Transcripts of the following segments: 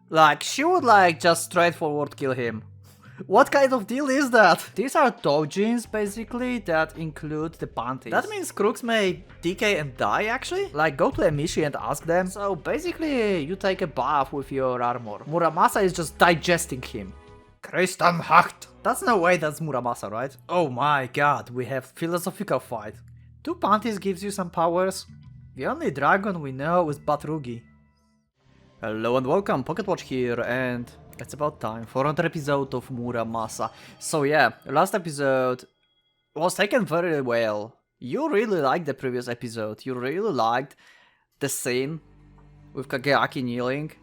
Like, she would like just straightforward kill him. What kind of deal is that? These are doujins basically that include the panties. That means crooks may decay and die actually? Like go to Emishi and ask them. So basically you take a bath with your armor. Muramasa is just digesting him. Kristenhacht! That's no way that's Muramasa, right? Oh my god, we have philosophical fight. 2 panties gives you some powers. The only dragon we know is Batrugi. Hello and welcome, PocketWatch here, and it's about time for another episode of Muramasa. So yeah, last episode was taken very well. You really liked the previous episode. You really liked the scene with Kageaki kneeling,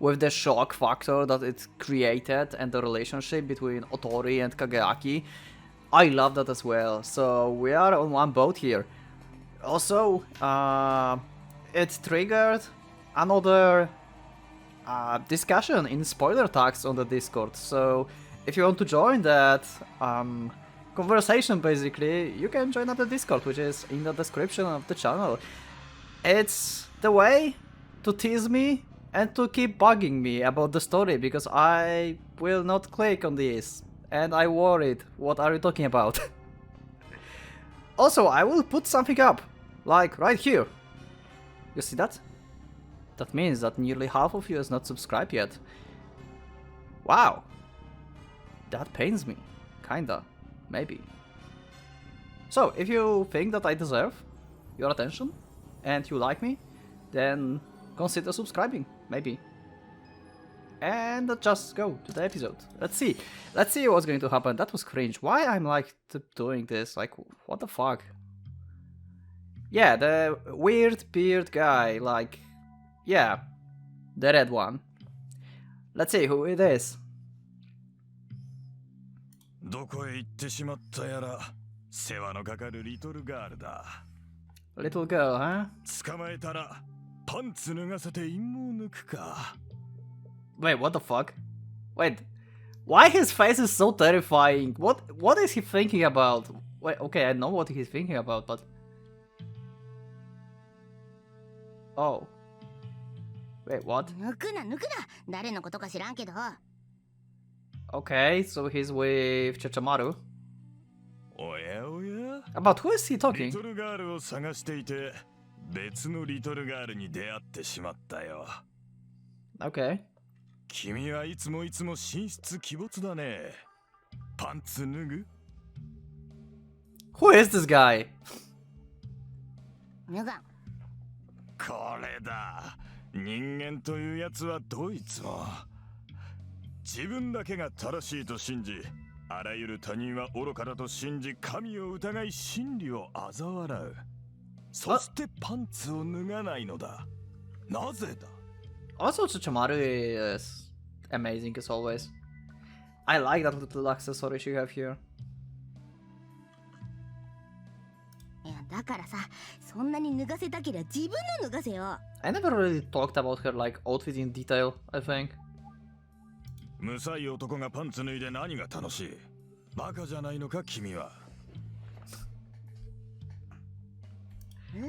with the shock factor that it created and the relationship between Otori and Kageaki. I love that as well. So we are on one boat here. Also, it triggered another discussion in spoiler tags on the Discord, so if you want to join that conversation basically, you can join up the Discord, which is in the description of the channel. It's the way to tease me and to keep bugging me about the story, because I will not click on this and I worried, what are you talking about? Also, I will put something up, like right here. You see that? That means that nearly half of you is not subscribed yet. Wow. That pains me. Kinda. Maybe. So, if you think that I deserve your attention and you like me, then consider subscribing. Maybe. And just go to the episode. Let's see. Let's see what's going to happen. That was cringe. Why I'm like doing this? Like, what the fuck? Yeah, the weird beard guy, like... Yeah, the red one. Let's see who it is. どこへ行ってしまったやら、世話のかかるリトルガールだ。Little girl, huh? 捕まえたらパンツ脱がせて陰謀抜くか。Wait, what the fuck? Wait, why his face is so terrifying? What is he thinking about? Wait, okay, I know what he's thinking about, but... Oh. Wait, what? 抜くな誰のことか知らんけど Okay, so he's with Chichamaru. おやおや About who is he リ talking? トルガールを探していて、別のリトルガールに出会ってしまったよ。Okay. 君はいつも神出鬼没だね。パンツ脱ぐ Who is this guy? 脱がんこれだ。人間というやつはどいつも自分だけが正しいと信じ、あらゆる他人は愚かだと信じ、神を疑い真理を嘲笑う。そしてパンツを脱がないのだ。なぜだ Also, Chichamaru is amazing as always. I like that little accessory you have here. いやだからさ、そんなに脱がせたけりゃ自分の脱がせよ I never really talked about her like outfit in detail, I think. 無才男がパンツ脱いで何が楽しいバカじゃないのか君は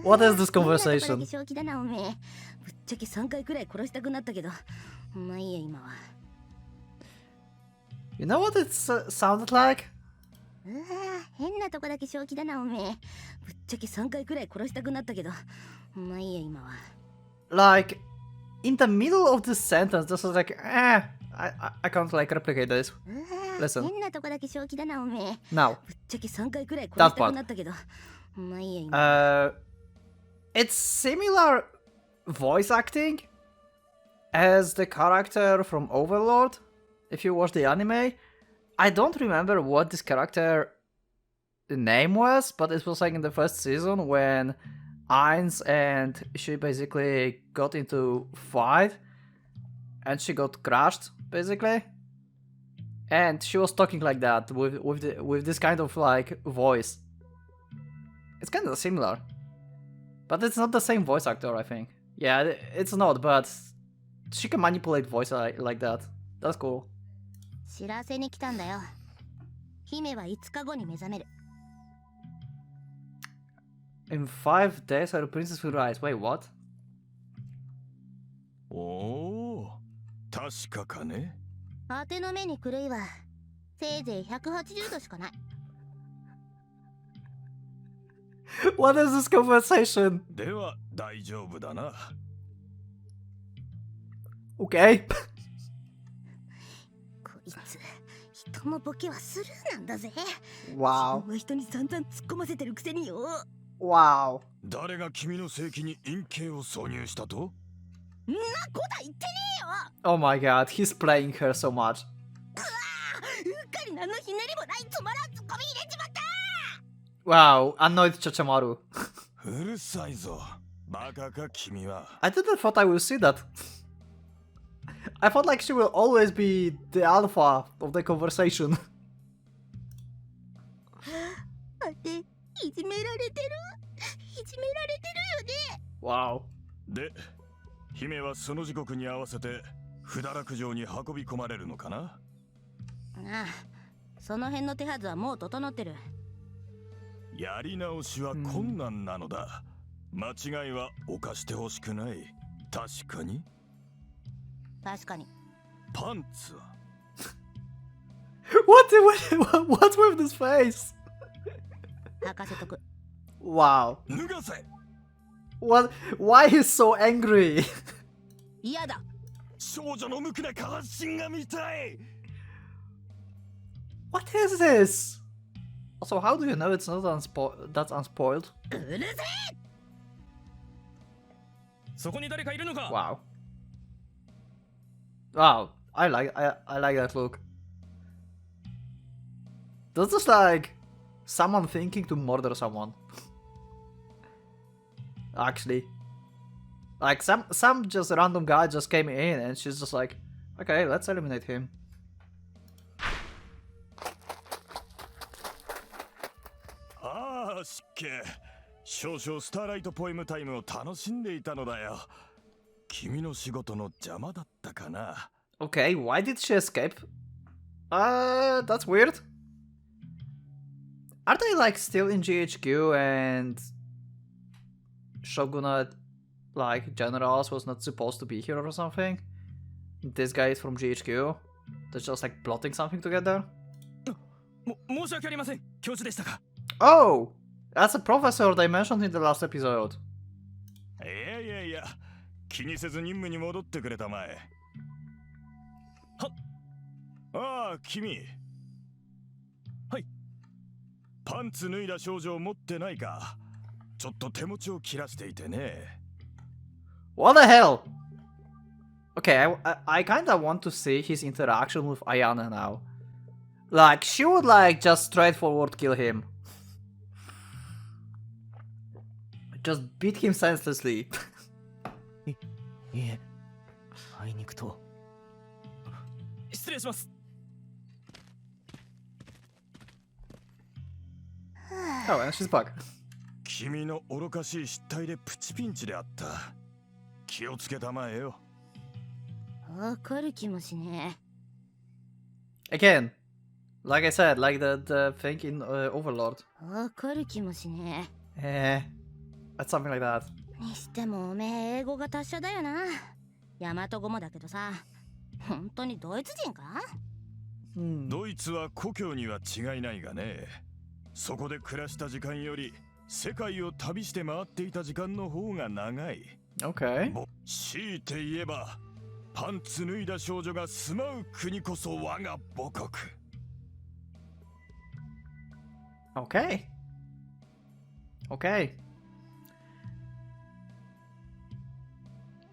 What is this conversation? 変なとこだけ正気だなおめえぶっちゃけ3回くらい殺したくなったけどまあいいや今は You know what it sounded like? うわ変なとこだけ正気だなおめえぶっちゃけ3回くらい殺したくなったけどまあいいや今は Like, in the middle of this sentence, this was like, I can't like replicate this. うわ Listen. 変なとこだけ正気だなおめえ Now, ぶっちゃけ3回くらい殺したくなったけどまあいいや今 it's similar voice acting as the character from Overlord, if you watch the anime. I don't remember what this character name was, but it was like in the first season when Ainz and she basically got into fight and she got crushed basically, and she was talking like that with this kind of like voice. It's kind of similar, but it's not the same voice actor, I think. Yeah, it's not, but she can manipulate voice like that. That's cool. 知らせに来たんだよ姫は5日後に目覚める In 5 days, her princess will rise. Wait, what? おお確確かかね。当ての目に狂いはせいぜい180度しかない。What is this conversation? では大丈夫だな。Okay. こいつ人のボケはスルーなんだぜ。 Wow. 自分は人に散々突っ込ませてるくせによ。 Wow. 誰が君の正規に陰茎を挿入したと？んなこと言ってねえよ。 Oh my god, he's playing her so much. うっかり何のひねりもないつまらんツッコミ入れちまった。 Wow, annoyed Chochamaru. うるさいぞ。バカか君は。I didn't thought I will see that. I thought like she will always be the alpha of the conversation. あて、いじめられてる。いじめられてるよね。 Wow. で、姫はその時刻に合わせて不堕落城に運び込まれるのかな？ああ、その辺の手はずはもう整ってる。やり直しは困難なのだ。間違いは犯してほしくない。確かに。確かに。パンツはWhat's with this face? 履かせとく。 Wow. 脱がせ。 What? Why he's so angry? 嫌だ。少女の無垢な下半身が見たい。 What is this? Also, how do you know it's not that's unspoiled? うるせえ。そこに誰かいるのか？ Wow. Wow. I like that look. That's just like someone thinking to murder someone. Actually. Like some just random guy just came in and she's just like, okay, let's eliminate him. ああ、失敬。少々スターライトポエムタイムを楽しんでいたのだよ。君の仕事の邪魔だったかな。 Okay, why did she escape? That's weird. Are they like still in GHQ and Shogunate like generals was not supposed to be here or something? This guy is from GHQ. They're just like plotting something together. 申し訳ありません。教授でしたか？ Oh, that's a professor they mentioned in the last episode. いやいやいや、気にせず任務に戻ってくれたまえ。ああ、君。はい。パンツ脱いだ少女を持ってないか？ちょっと手持ちを切らしていてね。What the hell? Okay, I kinda want to see his interaction with Ayana now. Like, she would like just straightforward kill him. Just beat him senselessly. いえ、あいにくと。失礼します。Oh, and she's back. 君の愚かしい失態でプチピンチであった。気をつけたまえよ。わかる気もしね Again, like I said, like the thing in Overlord. え。わかる気もしね That's something like that. え。にしてもおめえ英語が達者だよな。大和語もだけどさ、本当にドイツ人か？ドイツは故郷には違いないがね。そこで暮らした時間より世界を旅して回っていた時間の方が長い。Okay. 強いて言えば、パンツ脱いだ少女が住まう国こそ我が母国。Okay. Okay.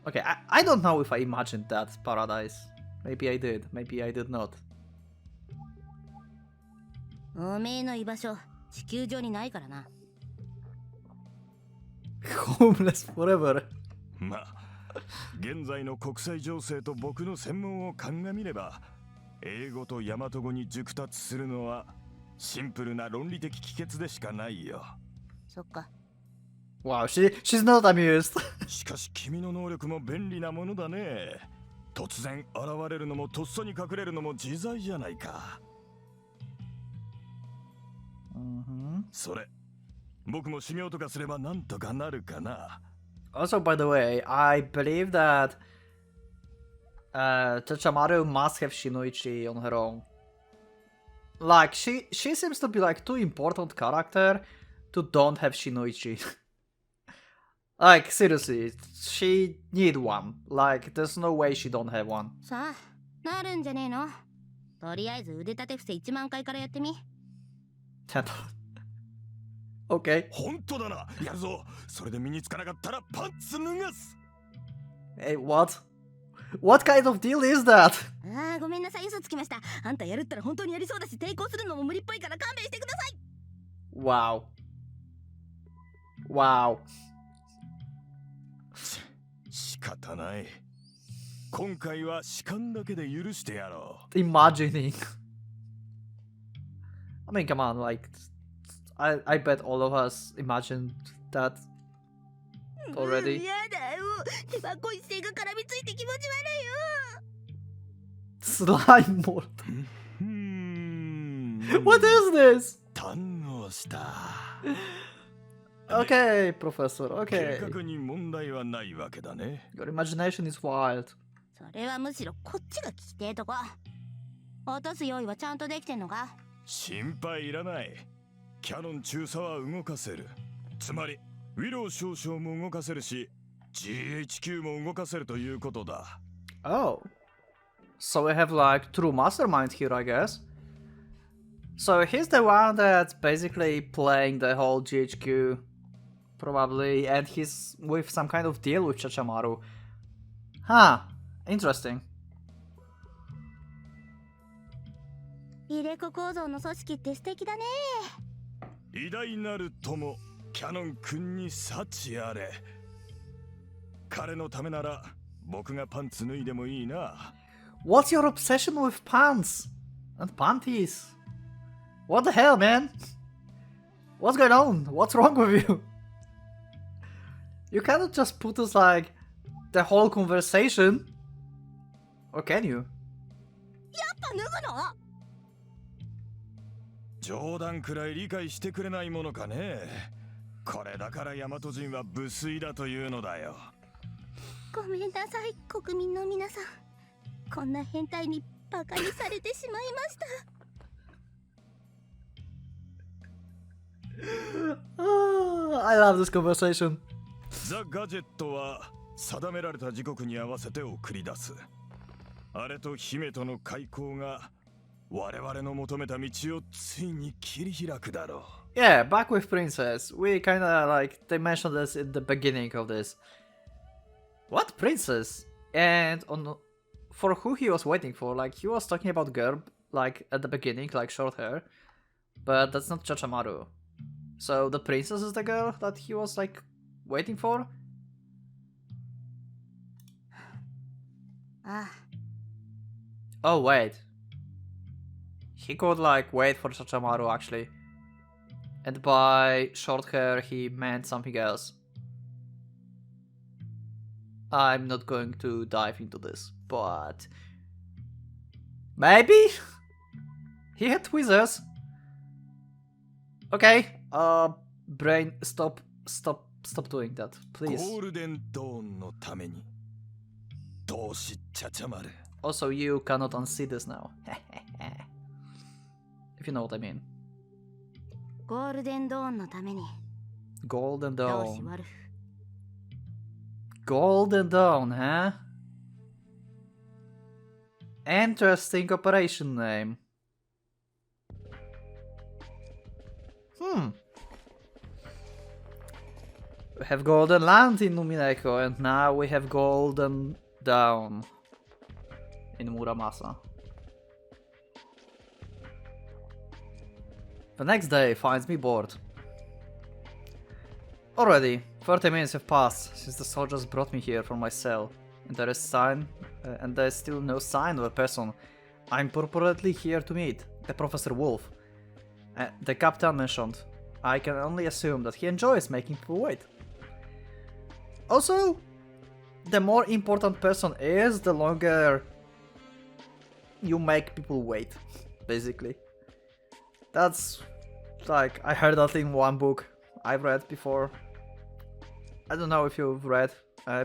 Okay, I don't know if I imagined that paradise. Maybe I did, maybe I did not. おめえの居場所、地球上にないからな。Homeless forever. まあ、現在の国際情勢と僕の専門を鑑みれば、英語と大和語に熟達するのはシンプルな論理的帰結でしかないよ。そっか。Wow, she's not amused. しかし君の能力も便利なものだね。突然現れるのもとっさに隠れるのも自在じゃないか。それ、僕も修行とかすればなんとかなるかな。Also, by the way, I believe that Chachamaru must have Shinoichi on her own. Like, she seems to be like too important character to don't have Shinoichi. Like, seriously, she need one. Like, there's no way she don't have one. さあ、なるんじゃねえの。とりあえず腕立て伏せ1万回からやってみ。Okay. 本当だな。やるぞ。それで身につかなかったらパンツ脱がす。Hey, what? What kind of deal is that? ああ、ごめんなさい、嘘つきました。あんたやるったら本当にやりそうだし、抵抗するのも無理っぽいから勘弁してください。Wow. Wow. 仕方ない。今回は士官だけで許してやろう。Imagining. I mean, come on, like, I bet all of us imagined that already. やだよ。手箱一斉が絡みついて気持ち悪いよ。Slime mold. What is this? 堪能した。Okay, Professor, 計 okay. 画に問題はないわけだね。Your imagination is wild. それはむしろこっちが聞きてえとこ。落とす用意はちゃんとできてんのか？心配いらない。キャノン中佐は動かせる。つまりウィロー少将も動かせるし GHQ も動かせるということだ。 Oh. So we have like true mastermind here, I guess. So he's the one that's basically playing the whole GHQ, probably, and he's with some kind of deal with Chachamaru. Huh, interesting. 入れ子構造の組織って素敵だね。偉大なる友キャノン君に幸あれ。彼のためなら僕がパンツ脱いでもいいな。 What's your obsession with pants? And panties? What the hell, man? What's going on? What's wrong with you? You cannot just put us like the whole conversation. Or can you? やっぱ脱ぐの？冗談くらい理解してくれないものかね。これだから大和人は無粋だというのだよ。ごめんなさい、国民の皆さん。こんな変態にバカにされてしまいました。I love this conversation. ザ・ガジェットは定められた時刻に合わせて送り出す。あれと姫との開口が我々の求めた道をついに切り開くだろう。Yeah, back with Princess. We kinda like, they mentioned this in the beginning of this. What Princess? And for who he was waiting for, like he was talking about girl, like at the beginning, like short hair. But that's not Chachamaru. So the princess is the girl that he was like waiting for? あ Oh wait. He could like wait for Chachamaru actually. And by short hair he meant something else. I'm not going to dive into this, but maybe he had tweezers. Okay, brain, stop doing that, ゴ please. ールデンドーンのために同志チャチャマル。 Also, you cannot unsee this now. If you know what I mean. ゴールデンドーンのために Golden 同志 Dawn. ワルフ。 Golden Dawn, huh? Interesting operation name. We have Golden Land in Numineko, and now we have Golden Dawn in Muramasa. The next day finds me bored. Already, 30 minutes have passed since the soldiers brought me here from my cell, and there is still no sign of a person I'm purportedly here to meet, the Professor Wolf. The captain mentioned. I can only assume that he enjoys making people wait. Also, the more important person is, the longer you make people wait, basically. That's like, I heard that in one book I've read before. I don't know if you've read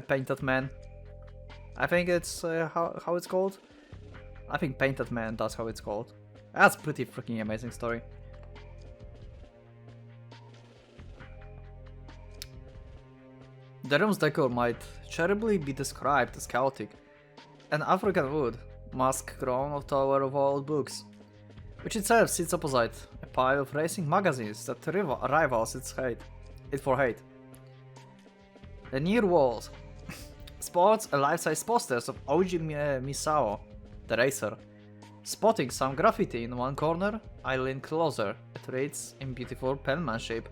Painted Man. I think it's how it's called. I think Painted Man, that's how it's called. That's a pretty freaking amazing story. The room's decor might charitably be described as chaotic. An African wood, mask grown of tower of old books, which itself sits opposite a pile of racing magazines that rivals its for hate. The near walls sports a life-size posters of Oji Misao, the racer. Spotting some graffiti in one corner, I lean closer. It reads in beautiful penmanship.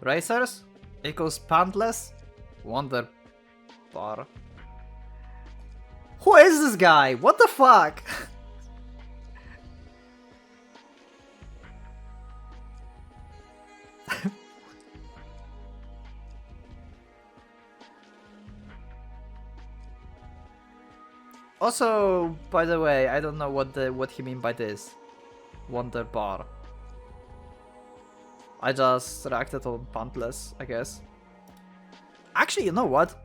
Racers equals pantless wonder bar. Who is this guy? What the fuck? Also, by the way, I don't know what he mean by this wonder bar. I just reacted on pantless, I guess. Actually, you know what?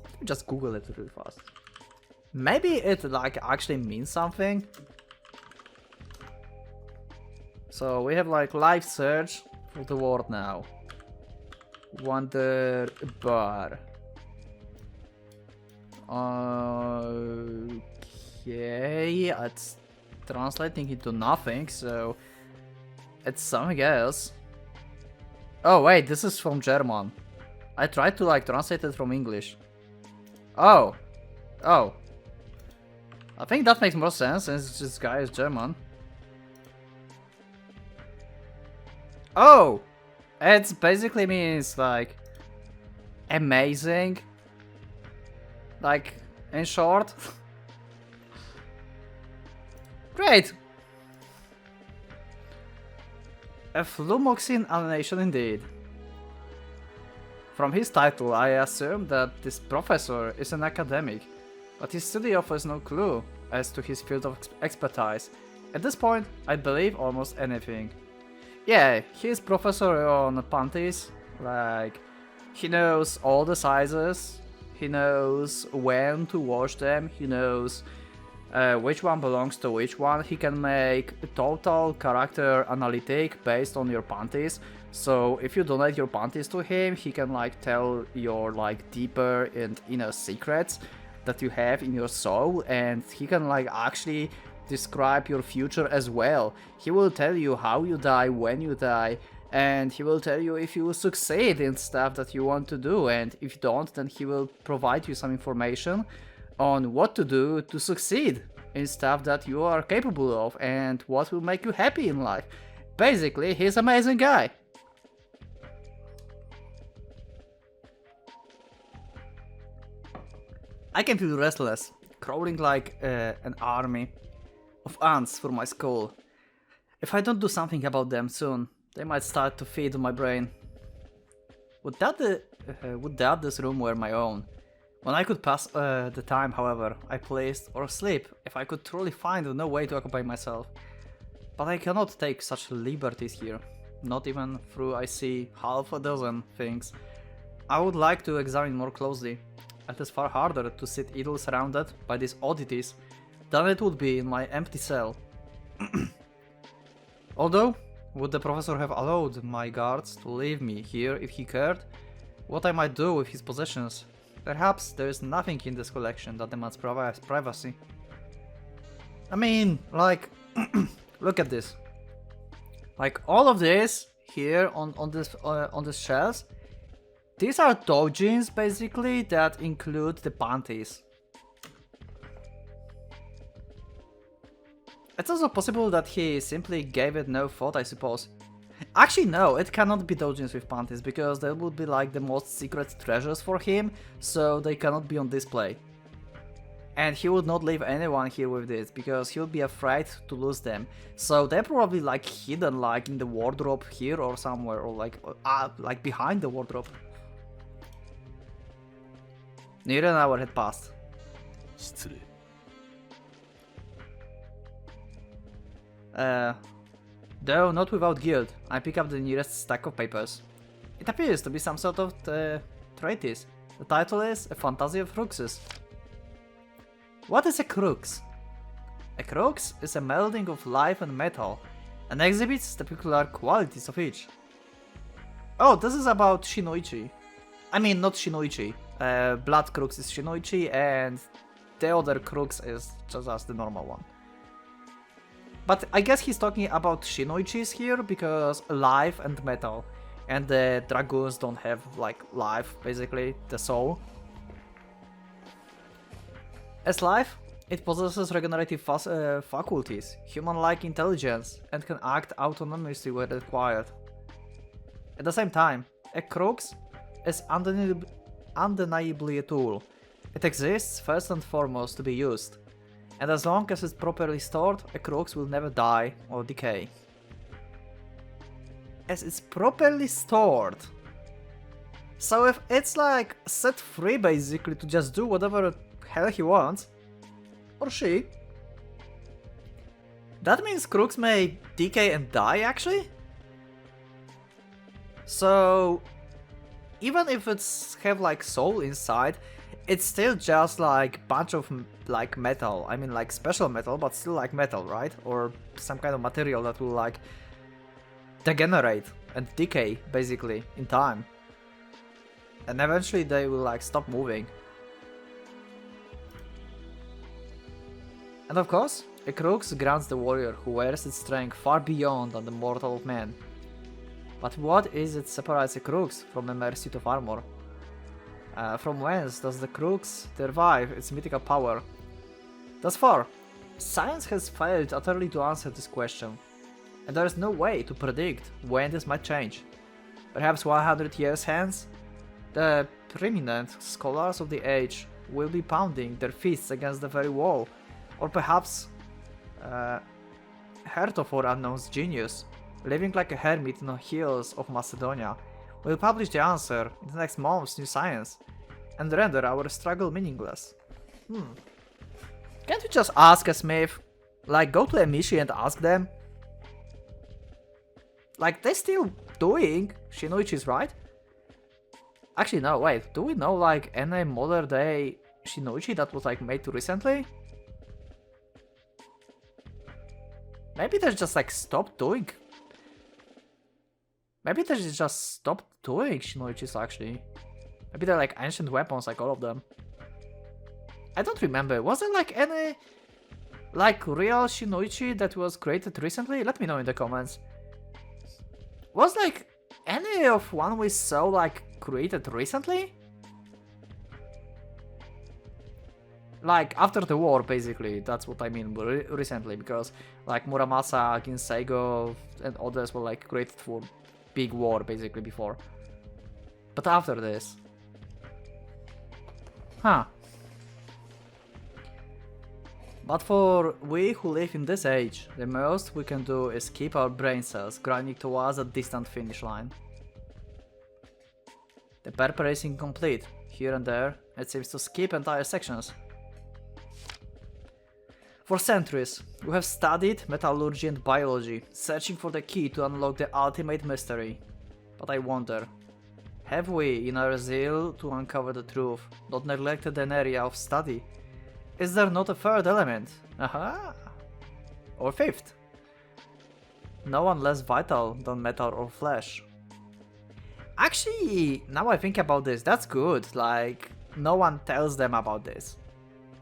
Let me just Google it really fast. Maybe it like actually means something. So we have like live search for the word now. Wonder bar. Okay, it's translating into nothing, so it's something else. Oh wait, this is from German. I tried to like translate it from English. Oh. I think that makes more sense since this guy is German. Oh! It basically means like amazing. Like, in short. Great! A flumoxin animation indeed. From his title, I assume that this professor is an academic, but his study offers no clue as to his field of expertise. At this point, I believe almost anything. Yeah, he's professor on panties, like, he knows all the sizes, he knows when to wash them, he knows which one belongs to which one. He can make a total character analytic based on your panties. So if you donate your panties to him, he can like tell your like deeper and inner secrets that you have in your soul, and he can like actually describe your future as well. He will tell you how you die, when you die, and he will tell you if you will succeed in stuff that you want to do, and if you don't, then he will provide you some information on what to do to succeed in stuff that you are capable of and what will make you happy in life. Basically, he's an amazing guy. I can feel restless, crawling like an army of ants for my skull. If I don't do something about them soon, they might start to feed on my brain. Would that this room were my own? When I could pass the time, however, I placed or sleep if I could truly find no way to occupy myself. But I cannot take such liberties here, not even through I see half a dozen things. I would like to examine more closely. It is far harder to sit idle surrounded by these oddities than it would be in my empty cell. Although, would the professor have allowed my guards to leave me here if he cared? What I might do with his possessions? Perhaps there is nothing in this collection that demands privacy. I mean, like, look at this. Like all of this here on this shelves, these are doujins basically that include the panties. It's also possible that he simply gave it no thought, I suppose. Actually no, it cannot be doujins with panties because they would be like the most secret treasures for him, so they cannot be on display. And he would not leave anyone here with this because he would be afraid to lose them. So they're probably like hidden like in the wardrobe here or somewhere, or like behind the wardrobe. Nearly an hour had passed. Though not without guilt, I pick up the nearest stack of papers. It appears to be some sort of treatise. The title is A Fantasy of Fruxes. What is a crux? A crux is a melding of life and metal, and exhibits the peculiar qualities of each. Oh, this is about Shinoichi. I mean, not Shinoichi. Blood crux is Shinoichi, and the other crux is just the normal one. But I guess he's talking about Shinoichis here, because life and metal. And the dragoons don't have, like, life, basically, the soul. As life, it possesses regenerative faculties, human-like intelligence, and can act autonomously when required. At the same time, a crux is undeniably a tool. It exists first and foremost to be used, and as long as it's properly stored, a crux will never die or decay. As it's properly stored. So if it's like set free basically to just do whatever the hell he wants, or she, that means crux may decay and die actually? So even if it's have like soul inside, it's still just like bunch of like metal. I mean like special metal, but still like metal, right? Or some kind of material that will like degenerate and decay basically in time. And eventually they will like stop moving. And of course, a crux grants the warrior who wears its strength far beyond than the mortal of man. But what is it separates a crux from a mere suit of armor? From whence does the crux derive its mythical power? Thus far, science has failed utterly to answer this question, and there is no way to predict when this might change. Perhaps 100 years hence, the preeminent scholars of the age will be pounding their fists against the very wall, or perhaps Hertofore unknown's genius, living like a hermit in the hills of Macedonia, will publish the answer in the next month's new science, and render our struggle meaningless. Can't you just ask a smith? Like, go to a Mishi and ask them? Like, they're still doing Shinoichis, right? Actually, no, wait, do we know, like, any modern day Shinoichi that was, like, made recently? Maybe they just, like, stopped doing... Maybe they just stopped doing Shinoichis, actually. Maybe they're, like, ancient weapons, like, all of them. I don't remember. Was there, like, any... like, real Shinoichi that was created recently? Let me know in the comments. Was, like, any of one we saw, like, created recently? Like, after the war, basically. That's what I mean, recently. Because, like, Muramasa, Ginseigo, and others were, like, created for big war, basically, before. But after this... Huh. But for we who live in this age, the most we can do is keep our brain cells grinding towards a distant finish line. The paper is incomplete. Here and there, it seems to skip entire sections. For centuries, we have studied metallurgy and biology, searching for the key to unlock the ultimate mystery. But I wonder, have we, in our zeal to uncover the truth, not neglected an area of study? Is there not a third element? Aha! Or fifth? No one less vital than metal or flesh. Actually, now I think about this, that's good. Like, no one tells them about this.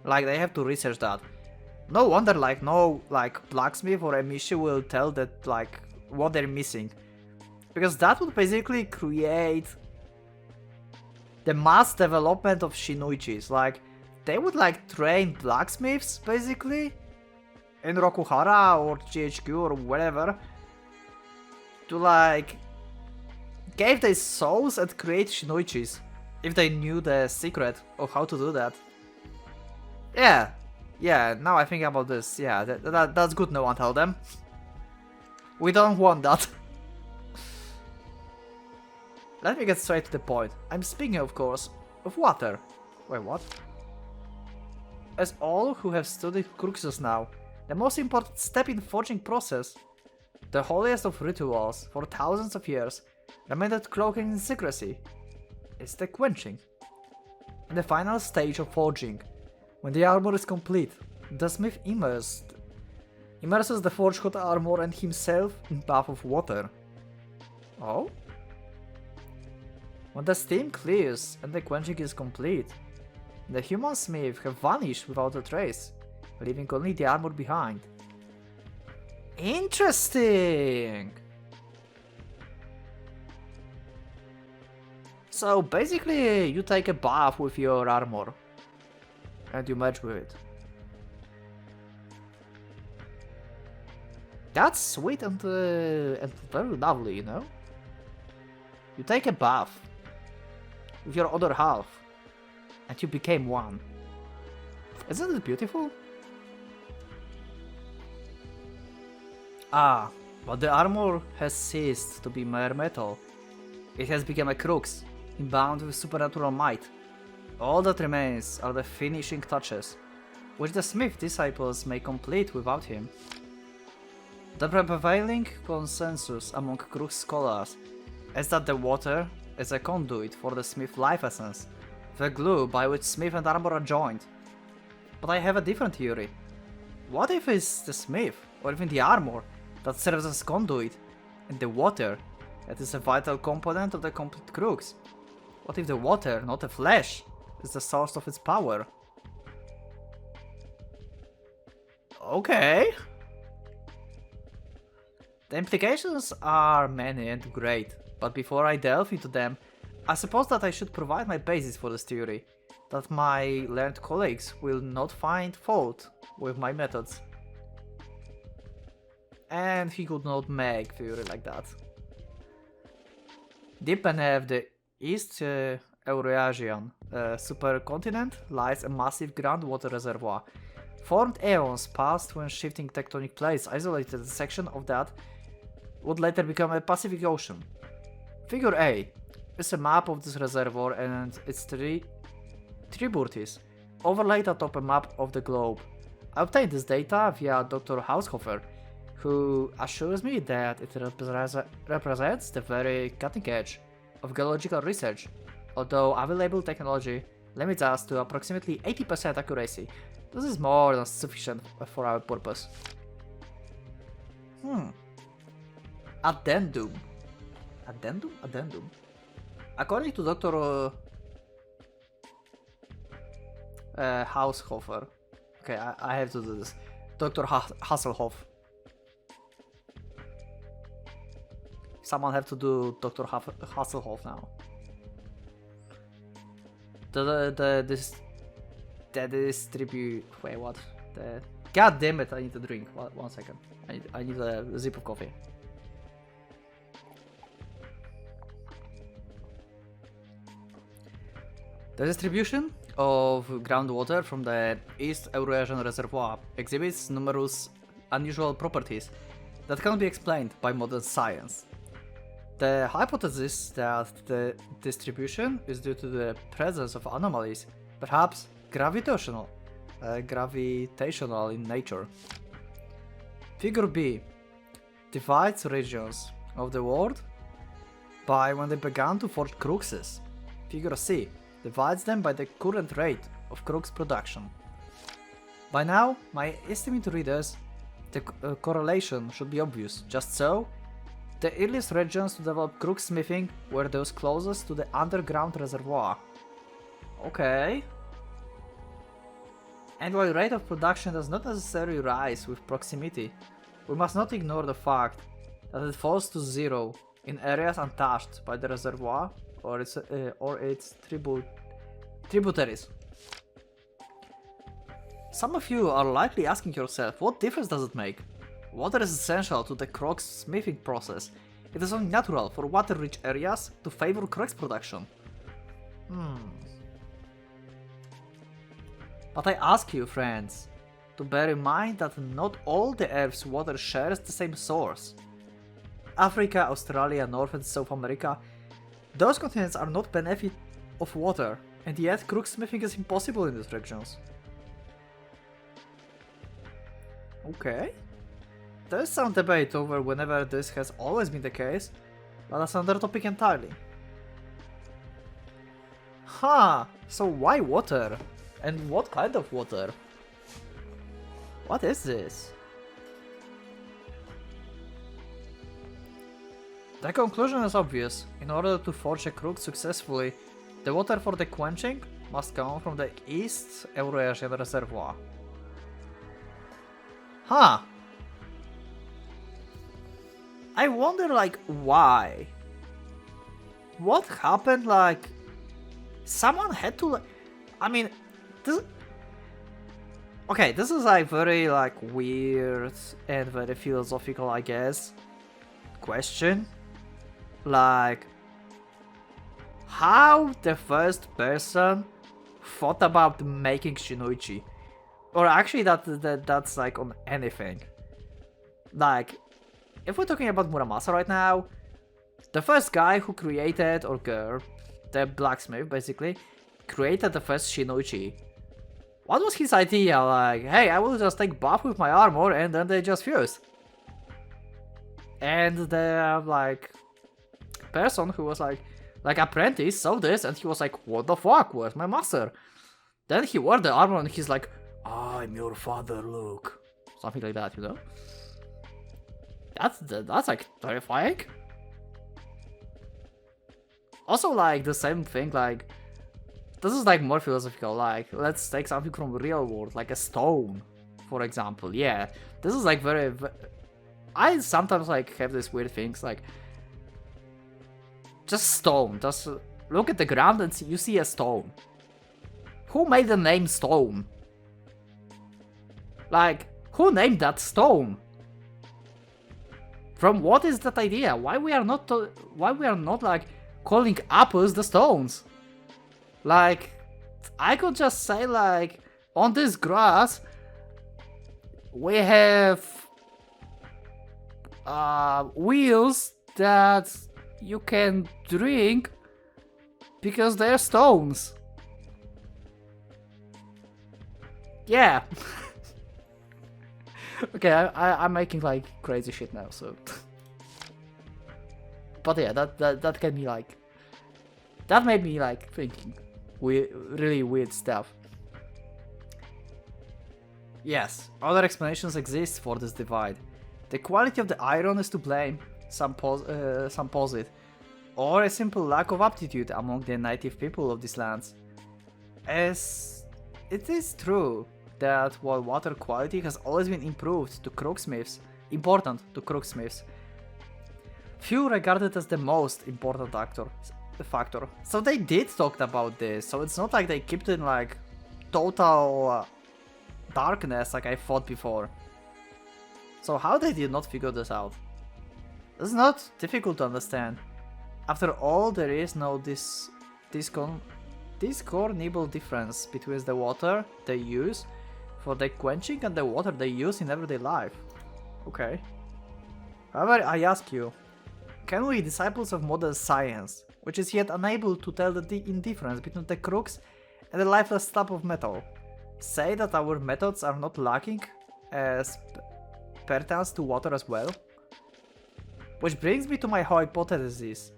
Like, they have to research that. No wonder, like, no, like, blacksmith or emishi will tell that, like, what they're missing. Because that would basically create the mass development of Shinoichis. Like, they would, like, train blacksmiths, basically, in Rokuhara or GHQ or whatever, to, like, give their souls and create Shinoichis, if they knew the secret of how to do that. Yeah, now I think about this, yeah, that's good no one tell them. We don't want that. Let me get straight to the point. I'm speaking, of course, of water. Wait, what? As all who have studied cruxes now, the most important step in forging process, the holiest of rituals for thousands of years, remained cloaking in secrecy, is the quenching. In the final stage of forging, When the armor is complete, the smith immerses the forged hot armor and himself in bath of water. Oh? When the steam clears and the quenching is complete, the human smith have vanished without a trace, leaving only the armor behind. Interesting! So basically you take a bath with your armor and you merge with it. That's sweet and very lovely, you know? You take a bath with your other half and you became one. Isn't it beautiful? Ah, but the armor has ceased to be mere metal. It has become a crux, bound with supernatural might. All that remains are the finishing touches, which the smith disciples may complete without him. The prevailing consensus among crux scholars is that the water is a conduit for the smith life essence, the glue by which smith and armor are joined. But I have a different theory. What if it's the smith, or even the armor, that serves as conduit, and the water that is a vital component of the complete crux? What if the water, not the flesh, is the source of its power? Okay. The implications are many and great, but before I delve into them, I suppose that I should provide my basis for this theory, that my learned colleagues will not find fault with my methods. And he could not make theory like that. Deep beneath the East Eurasian supercontinent lies a massive groundwater reservoir, formed eons past when shifting tectonic plates isolated a section of that would later become a Pacific Ocean. Figure A is a map of this reservoir and its tributaries, overlaid atop a map of the globe. I obtained this data via Dr. Haushofer, who assures me that it represents the very cutting edge of geological research, although available technology limits us to approximately 80% accuracy. This is more than sufficient for our purpose. Addendum. Addendum. According to Dr. Haushofer. Okay, I have to do this. Dr. Hasselhoff. Someone have to do Dr. Hasselhoff now. Wait, what? God damn it! I need a drink. 1 second. I need a sip of coffee. The distribution of groundwater from the East Eurasian Reservoir exhibits numerous unusual properties that cannot be explained by modern science. The hypothesis that the distribution is due to the presence of anomalies, perhaps gravitational in nature. Figure B divides regions of the world by when they began to forge cruxes. Figure C divides them by the current rate of crux production. By now, my estimate readers, the correlation should be obvious. Just so, the earliest regions to develop crux smithing were those closest to the underground reservoir. Okay. And while rate of production does not necessarily rise with proximity, we must not ignore the fact that it falls to zero in areas untouched by the reservoir or its tributaries. Some of you are likely asking yourself, what difference does it make? Water is essential to the crux smithing process. It is only natural for water-rich areas to favor crux production. But I ask you, friends, to bear in mind that not all the Earth's water shares the same source. Africa, Australia, North and South America, those continents are not benefit of water, and yet crux smithing is impossible in these regions. Okay. There is some debate over whenever this has always been the case, but that's another topic entirely. So why water? And what kind of water? What is this? The conclusion is obvious. In order to forge a crook successfully, the water for the quenching must come from the East Eurasian Reservoir. Huh. I wonder, like, why? What happened, like... Someone had to, like... I mean, this... Okay, this is, like, very, like, weird and very philosophical, I guess, question. Like... How the first person thought about making Shinoichi? Or actually, that's, like, on anything. Like... If we're talking about Muramasa right now, the first guy who created, or girl, the blacksmith basically, created the first Shinoichi. What was his idea? Like, hey, I will just take buff with my armor and then they just fuse. And the, like, person who was like apprentice saw this and he was like, what the fuck, where's my master? Then he wore the armor and he's like, I'm your father, Luke. Something like that, you know? That's like terrifying. Also, like the same thing, like this is like more philosophical. Like, let's take something from the real world, like a stone, for example. Yeah, this is like very. I sometimes like have these weird things, like just stone. Just look at the ground and you see a stone. Who made the name stone? Like, who named that stone? From what is that idea? Why we are not like calling apples the stones? Like, I could just say like, on this grass we have wheels that you can drink because they're stones. Yeah. Okay, I'm making like crazy shit now, so. But yeah, that can be like, that made me like thinking really weird stuff. Yes, other explanations exist for this divide. The quality of the iron is to blame, some posit, or a simple lack of aptitude among the native people of these lands. As it is true that while water quality has always been important to crooksmiths, few regard it as the most important factor. So they did talk about this, so it's not like they kept it in like total darkness like I thought before. So how they did not figure this out? It's not difficult to understand. After all, there is no discernible difference between the water they use for the quenching and the water they use in everyday life. Okay. However, I ask you, can we, disciples of modern science, which is yet unable to tell the indifference between the crooks and the lifeless slab of metal, say that our methods are not lacking as pertains to water as well? Which brings me to my hypothesis.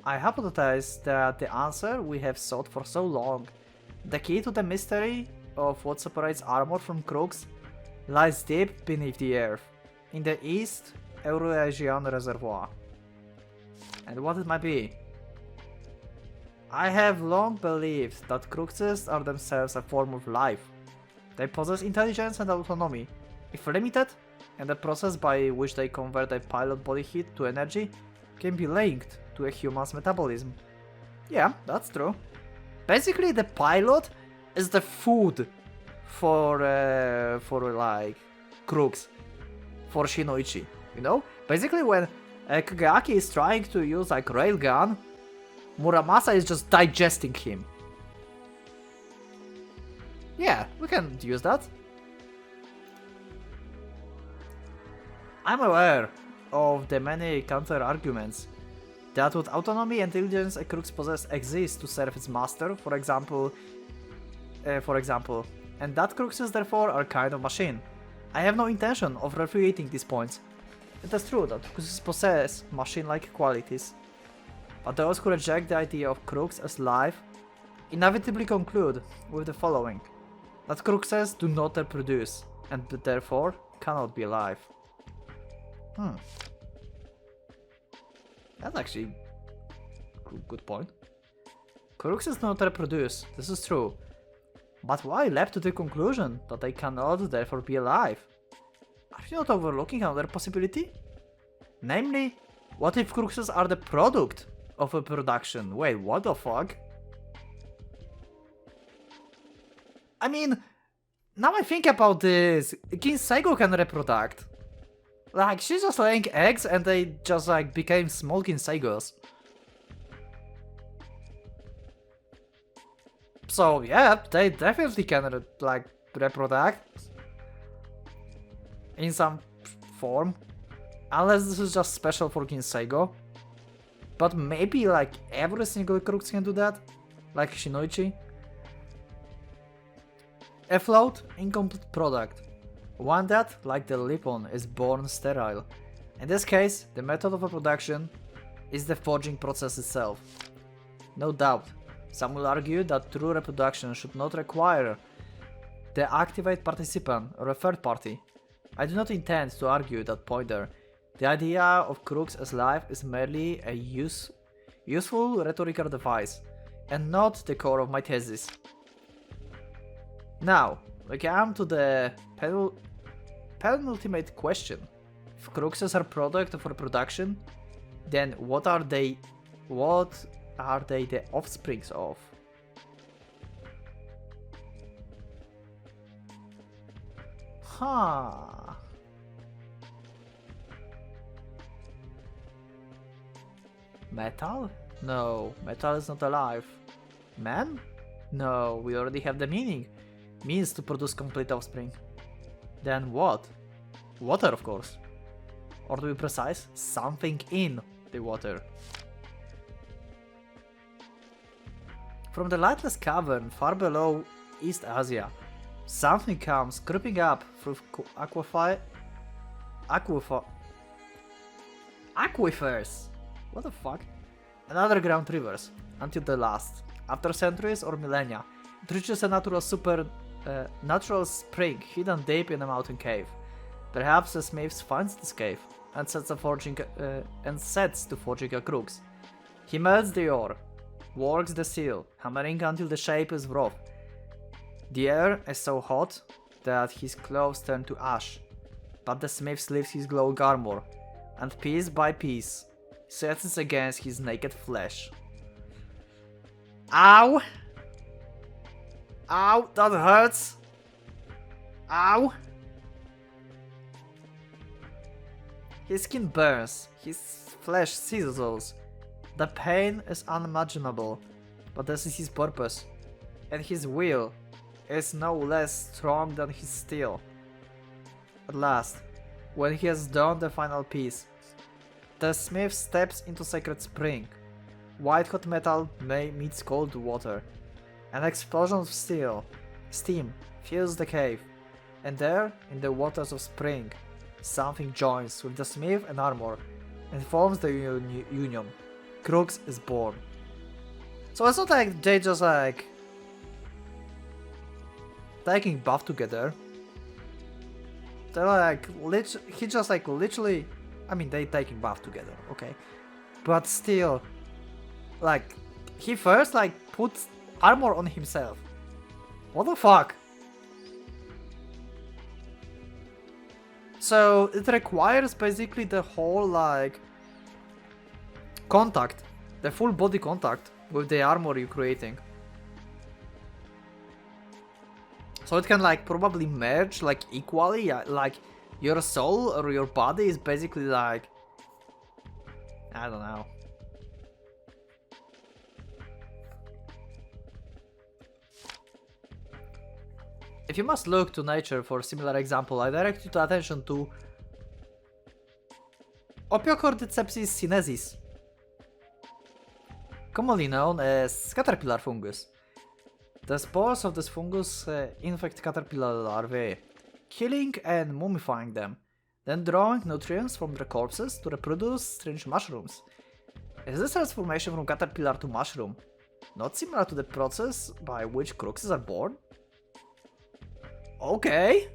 I hypothesize that the answer we have sought for so long, the key to the mystery of what separates armor from crooks, lies deep beneath the earth, in the East Eurasian Reservoir. And what it might be? I have long believed that crooks are themselves a form of life. They possess intelligence and autonomy, if limited, and the process by which they convert a pilot body heat to energy can be linked to a human's metabolism. Yeah, that's true. Basically, the pilot is the food for like crooks, for Shinoichi, you know? Basically, when Kageyaki is trying to use like railgun, Muramasa is just digesting him. Yeah, we can use that. I'm aware of the many counter-arguments that what autonomy and intelligence a crooks possess exist to serve its master, for example, and that crooks therefore are kind of machine. I have no intention of refuting these points. It is true that crooks possess machine-like qualities, but those who reject the idea of crooks as life inevitably conclude with the following: that cruxes do not reproduce, and therefore cannot be alive. That's actually a good point. Cruxes do not reproduce, this is true. But why led to the conclusion that they cannot therefore be alive? Are you not overlooking another possibility? Namely, what if cruxes are the product of a production? Wait, what the fuck? I mean, now I think about this, King Seigo can reproduct. Like, she's just laying eggs and they just like became small King Seigos. So yeah, they definitely can like reproduct in some form, unless this is just special for King Seigo. But maybe like every single crux can do that, like Shinoichi. A float, incomplete product. One that, like the Lipon, is born sterile. In this case, the method of reproduction is the forging process itself. No doubt, some will argue that true reproduction should not require the activate participant or a third party. I do not intend to argue that point there. The idea of crux as life is merely a useful rhetorical device, and not the core of my thesis. Now, we come to the penultimate question. If cruxes are product of reproduction, then what are they the offsprings of? Huh. Metal? No, metal is not alive. Man? No, we already have the means to produce complete offspring. Then what? Water, of course. Or to be precise, something in the water. From the lightless cavern far below East Asia, something comes creeping up through aquifers. What the fuck? And underground rivers, until the last, after centuries or millennia, it reaches a natural spring hidden deep in a mountain cave. Perhaps the smith finds this cave and sets to forging a crux. He melts the ore, works the seal, hammering until the shape is rough. The air is so hot that his clothes turn to ash, but the smith lifts his glowing armor, and piece by piece sets it against his naked flesh. Ow! Ow, that hurts! Ow! His skin burns, his flesh sizzles. The pain is unimaginable, but this is his purpose, and his will is no less strong than his steel. At last, when he has done the final piece, the smith steps into sacred spring. White hot metal meets cold water. An explosion of steam fills the cave, and there, in the waters of spring, something joins with the smith and armor, and forms the union. Crux is born. So it's not like they just like taking bath together. They're like he just like literally, I mean they taking bath together, okay, but still, like he first like puts armor on himself. What the fuck? So it requires basically the whole like contact, the full body contact with the armor you're creating. So it can like probably merge like equally, like your soul or your body is basically like, I don't know. If you must look to nature for a similar example, I direct you to attention to Opiocordycepsis sinensis, commonly known as caterpillar fungus. The spores of this fungus infect caterpillar larvae, killing and mummifying them, then drawing nutrients from their corpses to reproduce strange mushrooms. Is this transformation from caterpillar to mushroom Not similar to the process by which Cruxes are born? Okay.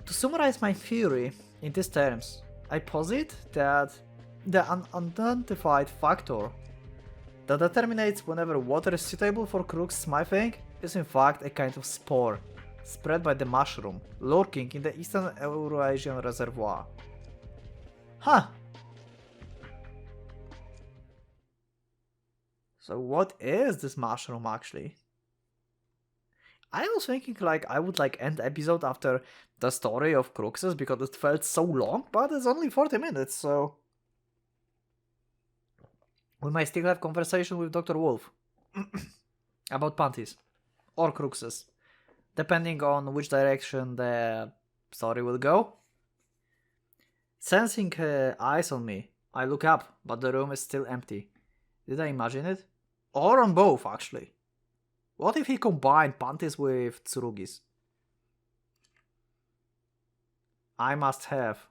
To summarize my theory in these terms, I posit that the unidentified factor that determines whenever water is suitable for Crux smithing is in fact a kind of spore spread by the mushroom lurking in the eastern Eurasian reservoir. Huh. So what is this mushroom actually? I was thinking like I would like end the episode after the story of Cruxes because it felt so long, but it's only 40 minutes, so we might still have conversation with Dr. Wolf about panties or Cruxes, depending on which direction the story will go. Sensing eyes on me, I look up, but the room is still empty. Did I imagine it? Or on both, actually. What if he combined panties with tsurugis? I must have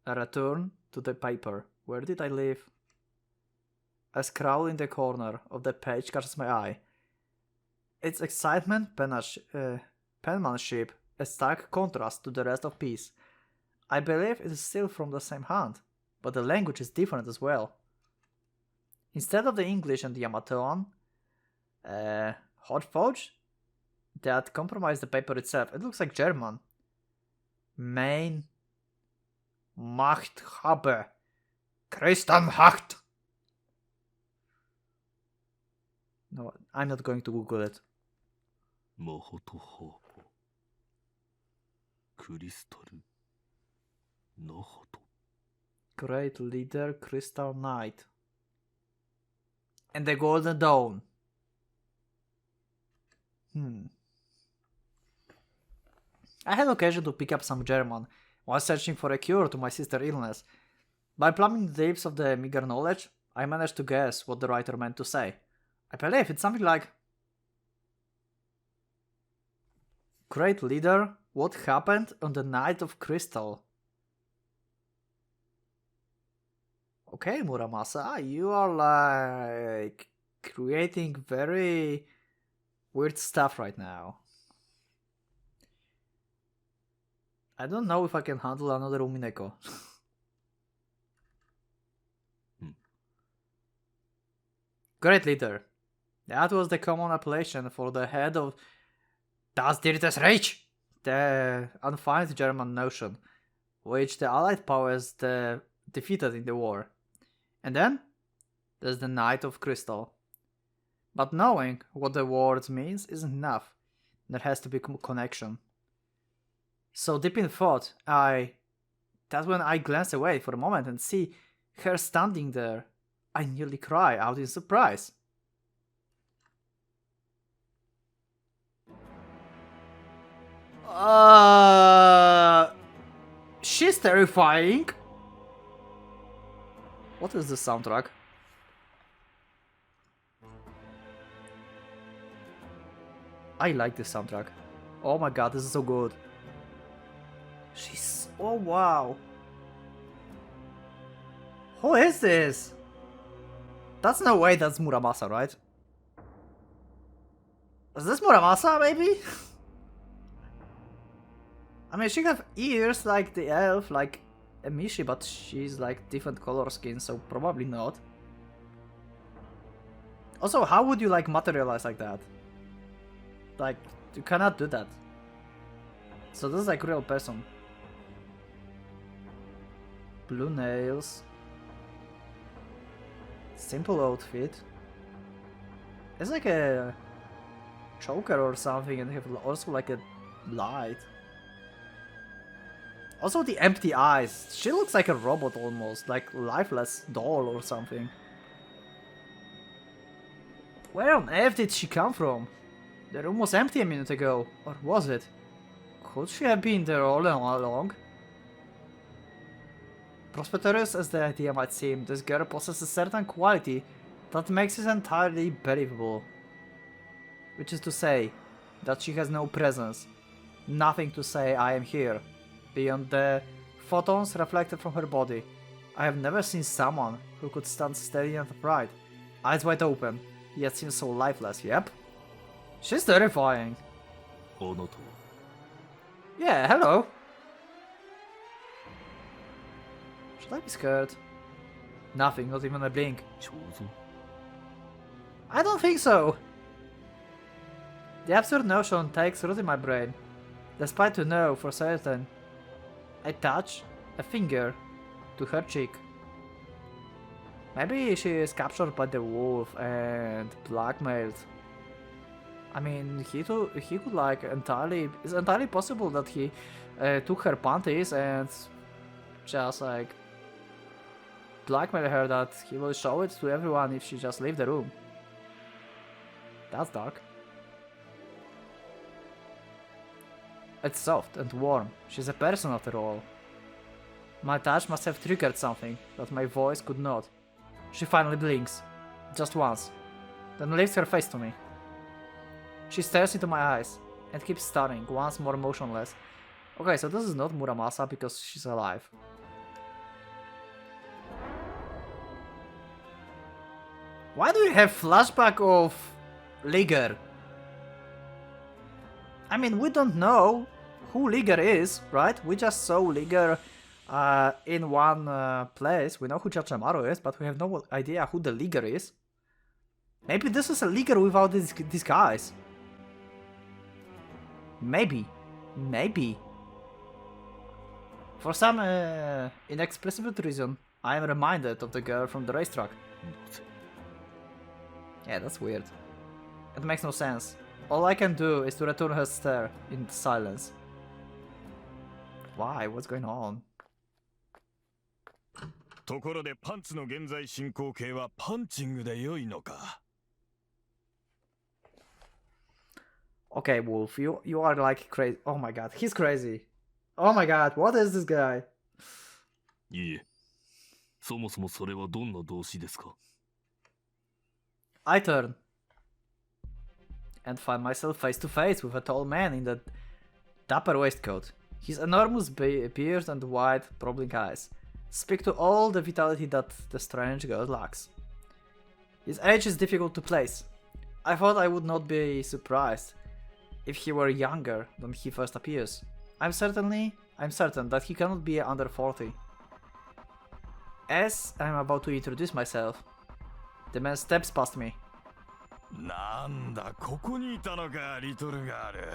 a return to the paper. Where did I leave? A scrawl in the corner of the page catches my eye. Its excitement, penmanship, a stark contrast to the rest of piece. I believe it is still from the same hand, but the language is different as well. Instead of the English and the Yamatoan, hodgepodge that comprise the paper itself, it looks like German. Mein Macht habe Christenmacht. No, I'm not going to Google it. Great leader, Crystal Knight. And the Golden Dawn. I had occasion to pick up some German while searching for a cure to my sister's illness. By plumbing the depths of the meager knowledge, I managed to guess what the writer meant to say. I believe it's something like, Great leader, what happened on the night of Crystal? Okay, Muramasa, you are like creating very weird stuff right now. I don't know if I can handle another Umineko. Great leader. That was the common appellation for the head of Das Drittes Reich, the unfined German notion, which the Allied powers defeated in the war. And then, there's the Knight of Crystal. But knowing what the word means isn't enough. There has to be connection. So deep in thought, that's when I glance away for a moment and see her standing there. I nearly cry out in surprise. She's terrifying. What is the soundtrack? I like this soundtrack. Oh my god, this is so good. Oh wow. Who is this? That's no way that's Muramasa, right? Is this Muramasa, maybe? I mean, she have ears like the elf, like Emishi, but she's like different color skin, so probably not. Also, how would you like materialize like that? Like, you cannot do that. So this is like real person. Blue nails. Simple outfit. It's like a choker or something, and they have also like a light. Also the empty eyes. She looks like a robot almost, like lifeless doll or something. Where on earth did she come from? The room was empty a minute ago, or was it? Could she have been there all along? Prosperous as the idea might seem, this girl possesses a certain quality that makes it entirely believable. Which is to say, that she has no presence. Nothing to say I am here, beyond the photons reflected from her body. I have never seen someone who could stand steady and upright, eyes wide open, yet seems so lifeless. Yep. She's terrifying. あなたは Yeah, hello. Should I be scared? Nothing, not even a blink. 彫像 I don't think so. The absurd notion takes root in my brain, despite to know for certain. I touch a finger to her cheek. Maybe she is captured by the wolf and blackmailed. I mean, he could like entirely. It's entirely possible that he took her panties and just like blackmailed her that he will show it to everyone if she just leave the room. That's dark. It's soft and warm. She's a person after all. My touch must have triggered something that my voice could not. She finally blinks. Just once. Then lifts her face to me. She stares into my eyes and keeps staring, once more motionless. Okay, so this is not Muramasa because she's alive. Why do we have flashback of Liger? I mean, we don't know who Liger is, right? We just saw Liger in one place. We know who Chachamaru is, but we have no idea who the Liger is. Maybe this is a Liger without this disguise. Maybe. Maybe. For some inexplicable reason, I am reminded of the girl from the racetrack. Yeah, that's weird. It makes no sense. All I can do is to return her stare in silence. Why? What's going on? ところでパンツの現在進行形はパンチングで良いのか Okay, Wolf, you are like crazy. Oh my god, he's crazy. Oh my god, what is this guy? いえ、そもそもそれはどんな動詞ですか I turn and find myself face to face with a tall man in the dapper waistcoat. His enormous beard and wide, probing eyes speak to all the vitality that the strange girl lacks. His age is difficult to place. I thought I would not be surprised if he were younger than he first appears. I'm certain that he cannot be under 40. As I'm about to introduce myself, the man steps past me. なんだここにいたのかリトルガール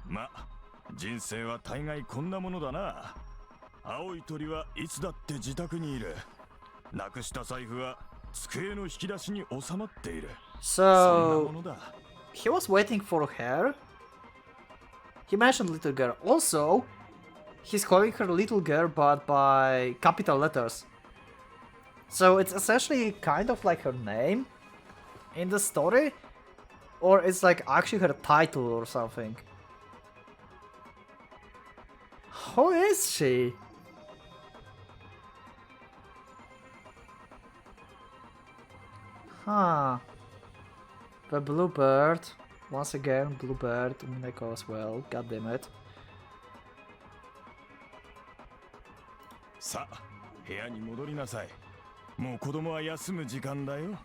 ま人生は大概こんなものだな青い鳥はいつだって自宅にいるなくした財布は机の引き出しに収まっている So he was waiting for her. He mentioned little girl. Also, he's calling her little girl but by capital letters. So it's essentially kind of like her name in the story, or it's like actually her title or something. Who is she? Huh. The bluebird. Once again, bluebird. Mineko as well. God damn it. さあ部屋に戻りなさいもう子供は休む時間だよ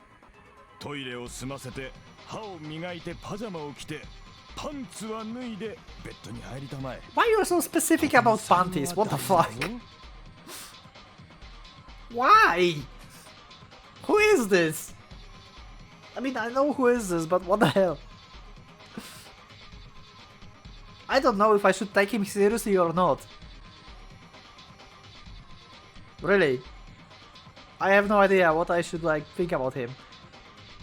トイレを済ませて歯を磨いてパジャマを着てパンツは脱いでベッドに入りたまえ Why are you so specific about panties? What the fuck? Why? Who is this? I mean, I know who is this, but what the hell? I don't know if I should take him seriously or not. Really? I have no idea what I should like think about him.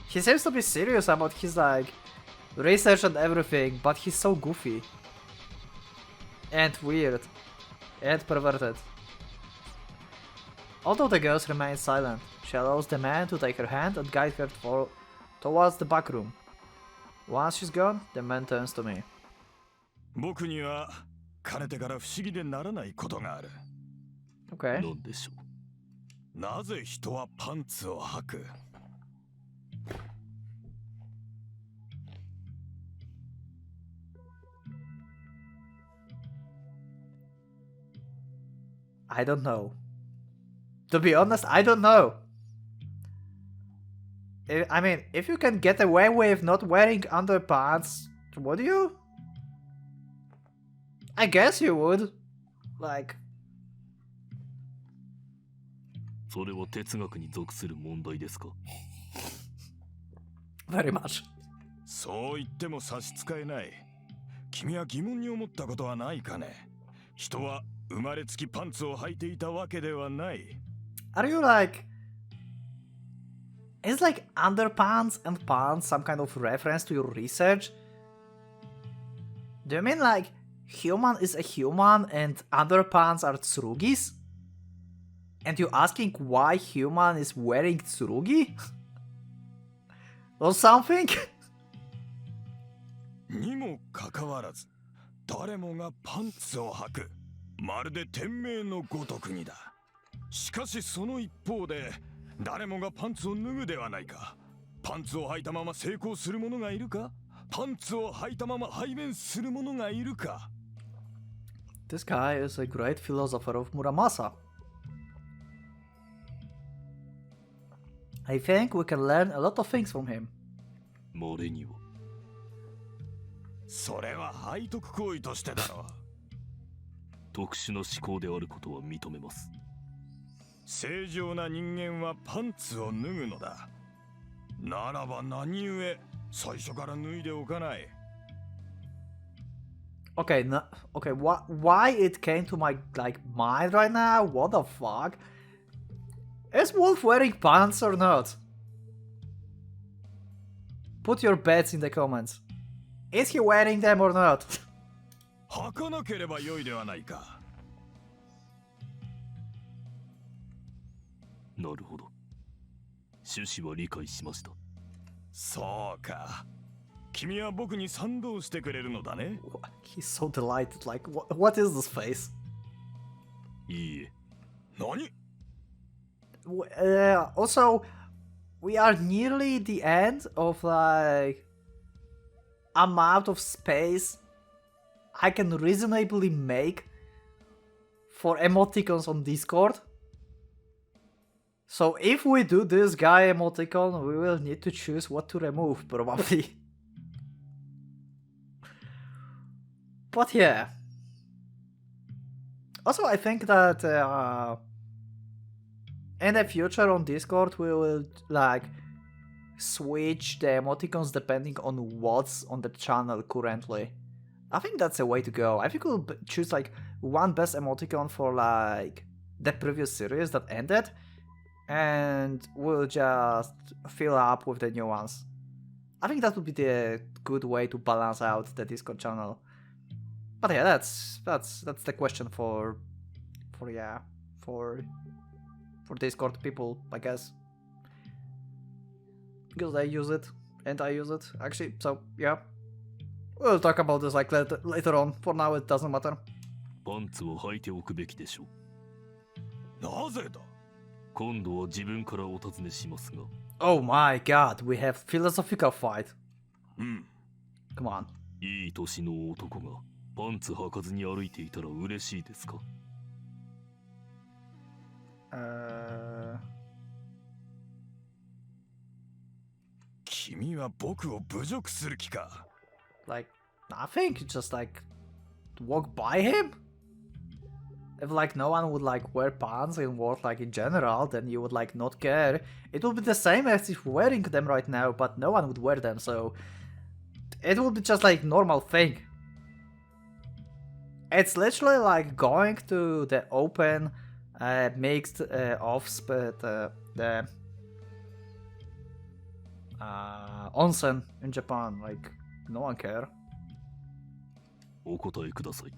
He seems to be serious about his like research and everything, but he's so goofy. And weird. And perverted. Although the girls remain silent, she allows the man to take her hand and guide her towards the back room. Once she's gone, the man turns to me. 僕にはかねてから不思議でならないことがある Okay. なんでしょうなぜ人はパンツを履く I don't know. To be honest, I don't know. I mean, if you can get away with not wearing underpants, would you? I guess you would. Like, それは哲学に属する問題ですか？ very much. そう言っても差し支えない。君は疑問に思ったことはないかね。人は生まれつきパンツを履いていたわけではない。Are you like... Is like underpants and pants some kind of reference to your research? Do you mean like human is a human and underpants are tsurugis? And you asking why human is wearing tsurugi? Or something? にもかかわらず、誰もがパンツを履く。まるで天命のごとくにだ。しかしその一方で、誰もがパンツを脱ぐではないか。パンツを履いたまま成功する者がいるか？パンツを履いたまま排便する者がいるか？ This guy is a great philosopher of Muramasa. I think we can learn a lot of things from him. 稀には。それは背徳行為としてだろう。特殊な思考であることは認めます。正常な人間はパンツを脱ぐのだ。ならば何故最初から脱いでおかない？ Okay, no, okay, why it came to my like mind right now? What the fuck? Is Wolf wearing pants or not? Put your bets in the comments. Is he wearing them or not? 履かなければよいではないか。なるほど。趣旨は理解しました。そうか。君は僕に賛同してくれるのだね。He's so delighted. Like, what is this face? いいえ。何？ Also, we are nearly the end of like amount of space I can reasonably make for emoticons on Discord. So if we do this guy emoticon, we will need to choose what to remove, probably. But yeah. Also, I think that in the future on Discord, we will like switch the emoticons depending on what's on the channel currently. I think that's a way to go. I think we'll choose like one best emoticon for like the previous series that ended, and we'll just fill up with the new ones. I think that would be the good way to balance out the Discord channel. But yeah, that's the question for Discord people, I guess. Because they use it and I use it actually, so yeah. We'll talk about this like later on. For now, it doesn't matter. パンツを履いておくべきでしょう。なぜだ？今度は自分からお尋ねしますが。Oh my god, we have philosophical fight. うん。Come on. いい年の男がパンツ履かずに歩いていたら嬉しいですか？君は僕を侮辱する気か？ Like, nothing, just like walk by him? If like no one would like wear pants in world like in general, then you would like not care. It would be the same as if wearing them right now, but no one would wear them, so it would be just like normal thing. It's literally like going to the open mixed offs, but the onsen in Japan, like no one care. お答えください。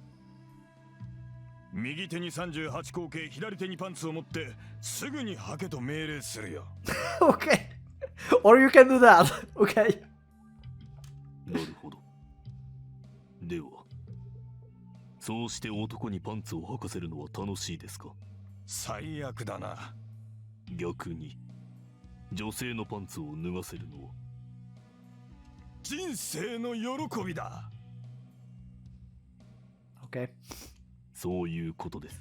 右手に38口径、左手にパンツを持ってすぐに履けと命令するよ。Okay. Or you can do that. Okay. なるほど。では、そうして男にパンツを履かせるのは楽しいですか？最悪だな。逆に、女性のパンツを脱がせるのは人生の喜びだ。Okay. そういうことです。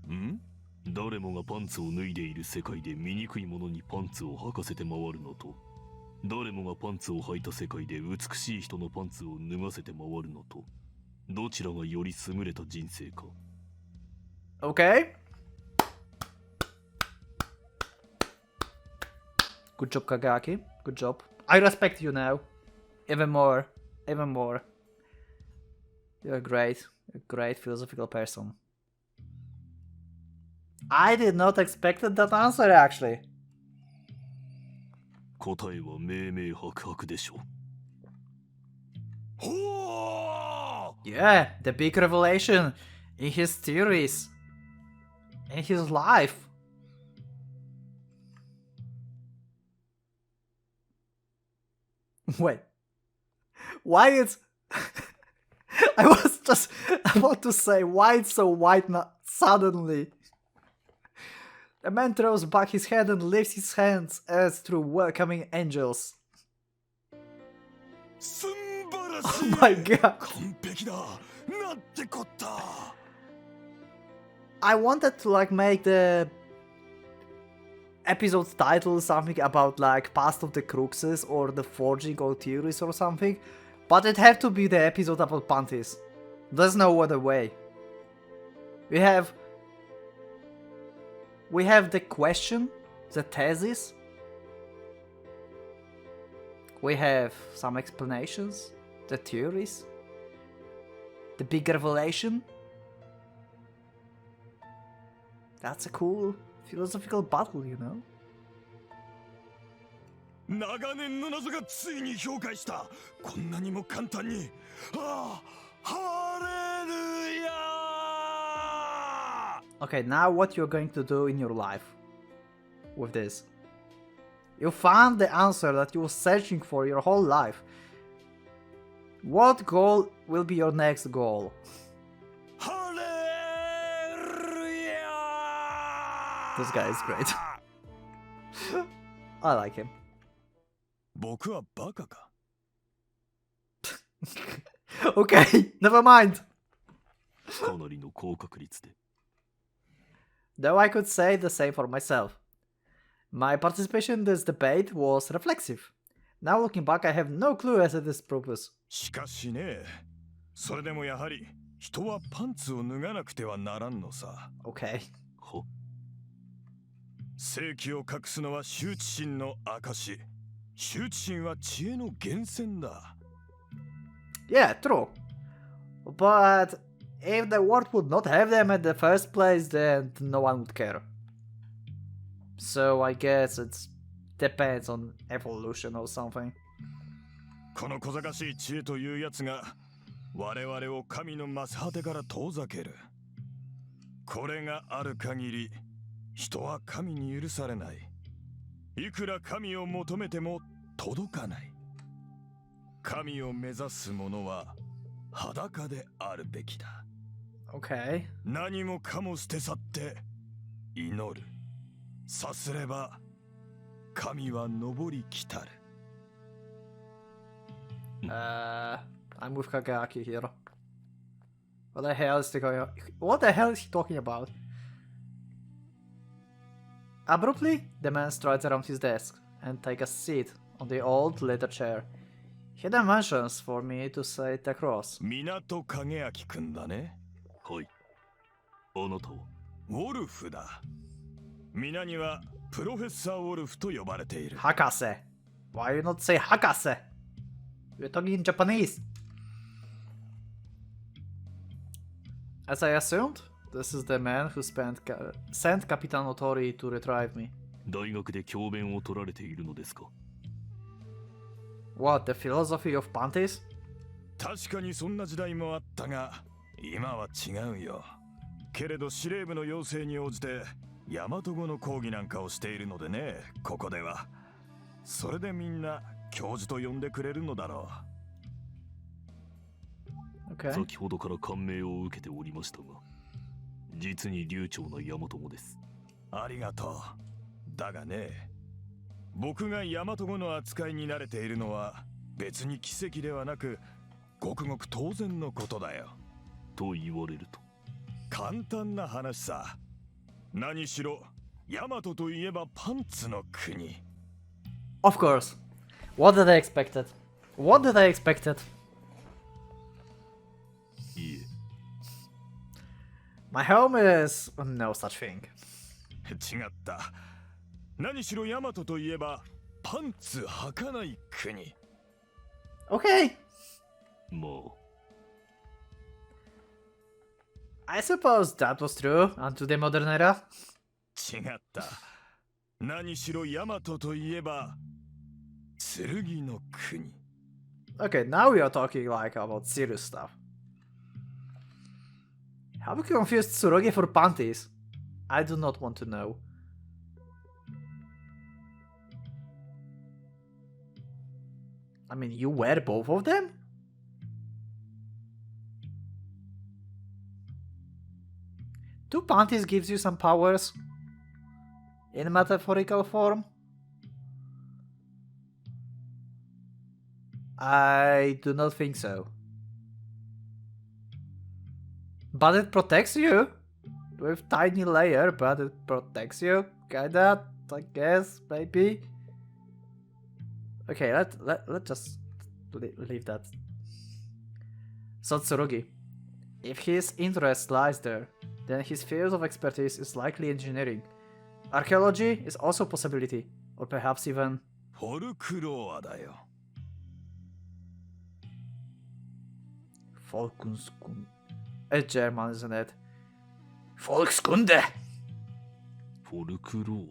ん？誰もがパンツを脱いでいる世界で醜い者にパンツを履かせて回るのと、誰もがパンツを履いた世界で美しい人のパンツを脱がせて回るのと、どちらがより優れた人生か。Okay. Good job, Kagaki. Good job. I respect you now. Even more. Even more. You're a great philosophical person. I did not expect that answer actually. 答えは明々白々でしょう。ほ Yeah, the big revelation in his theories. In his life. Wait. Why it's... I was just about to say, why it's so white now, suddenly? The man throws back his head and lifts his hands as through welcoming angels. すんばら Oh しい my god. 完璧だなんてこった I wanted to like make the episode's title something about like past of the Cruxes or the forging or theories or something, but it had to be the episode about panties. There's no other way. We have the question, the thesis. We have some explanations, the theories, the big revelation. That's a cool philosophical battle, you know? 長年の謎がついに評価した。こんなにも簡単に。ああ、ハレルヤ Okay, now what you're going to do in your life with this. You found the answer that you were searching for your whole life. What goal will be your next goal? ハレルヤ This guy is great. I like him. 僕はバカか Okay, never mind. かなりの高確率で。 Though I could say the same for myself. My participation in this debate was reflexive. Now looking back, I have no clue as to this purpose. しかしね、それでもやはり人はパンツを脱がなくてはならんのさ。 Okay. は、正気を隠すのは羞恥心の証。羞恥心は知恵の源泉だ。 Yeah, true. But if the world would not have them in the first place, then no one would care. So I guess it depends on evolution or something. この小賢しい知恵というやつが我々を神の真果てから遠ざける。これがある限り人は神に許されない。いくら神を求めても届かない。神を目指す者は裸であるべきだ。 Okay. 何もかも捨て去って祈る。さすれば神は昇り来たる。I'm with Kagaki here. What the hell is he talking about? Abruptly, the man strides around his desk and takes a seat on the old leather chair. He then mentions for me to sit across. 港影明君だね。はい。あなたはウォルフだ。皆にはプロフェッサーウォルフと呼ばれている。 Hakase. Why you not say Hakase? We're talking in Japanese. As I assumed, this is the man who sent Capitan Otori to retrieve me. 大学で教鞭を取られているのですか？ What, the philosophy of panties? 確かにそんな時代もあったが、今は違うよ。けれど司令部の要請に応じて大和語の講義なんかをしているのでね、ここでは。それでみんな教授と呼んでくれるのだろう。 Okay. 先ほどから感銘を受けておりましたが、実に流暢な大和語です。ありがとう。だがね、僕が大和語の扱いに慣れているのは別に奇跡ではなく、ごくごく当然のことだよ。と言われると。簡単な話さ。何しろヤマトといえばパンツの国。 Of course. What did I expect it? What did I expect it? いえ、 My home is no such thing. 違った。何しろヤマトといえばパンツ履かない国。 Okay. まあ、 I suppose that was true unto the modern era. 違った。何しろヤマトといえば剣の国。 Okay, now we are talking like about serious stuff. Have you confused Tsurugi for panties? I do not want to know. I mean, you wear both of them? Do panties gives you some powers? In metaphorical form? I do not think so. But it protects you with tiny layer, but it protects you, kinda, I guess, maybe. Okay, let's just leave that. So Tsurugi, if his interest lies there, then his field of expertise is likely engineering. Archaeology is also a possibility, or perhaps even フォルクロアだよ。 Volkskunde. It's German, isn't it? Volkskunde! フォルクロー。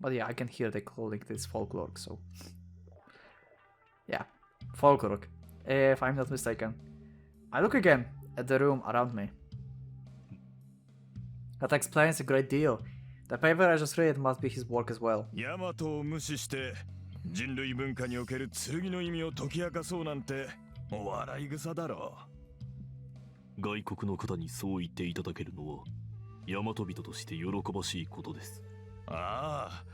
But yeah, I can hear they calling this folklore, so... Yeah, folklore, if I'm not mistaken. I look again at the room around me. That explains a great deal. The paper I just read must be his work as well. ヤマトを無視して人類文化における剣の意味を解き明かそうなんて笑い草だろ外国の方にそう言っていただけるのは大和人として喜ばしいことです。う。ああ、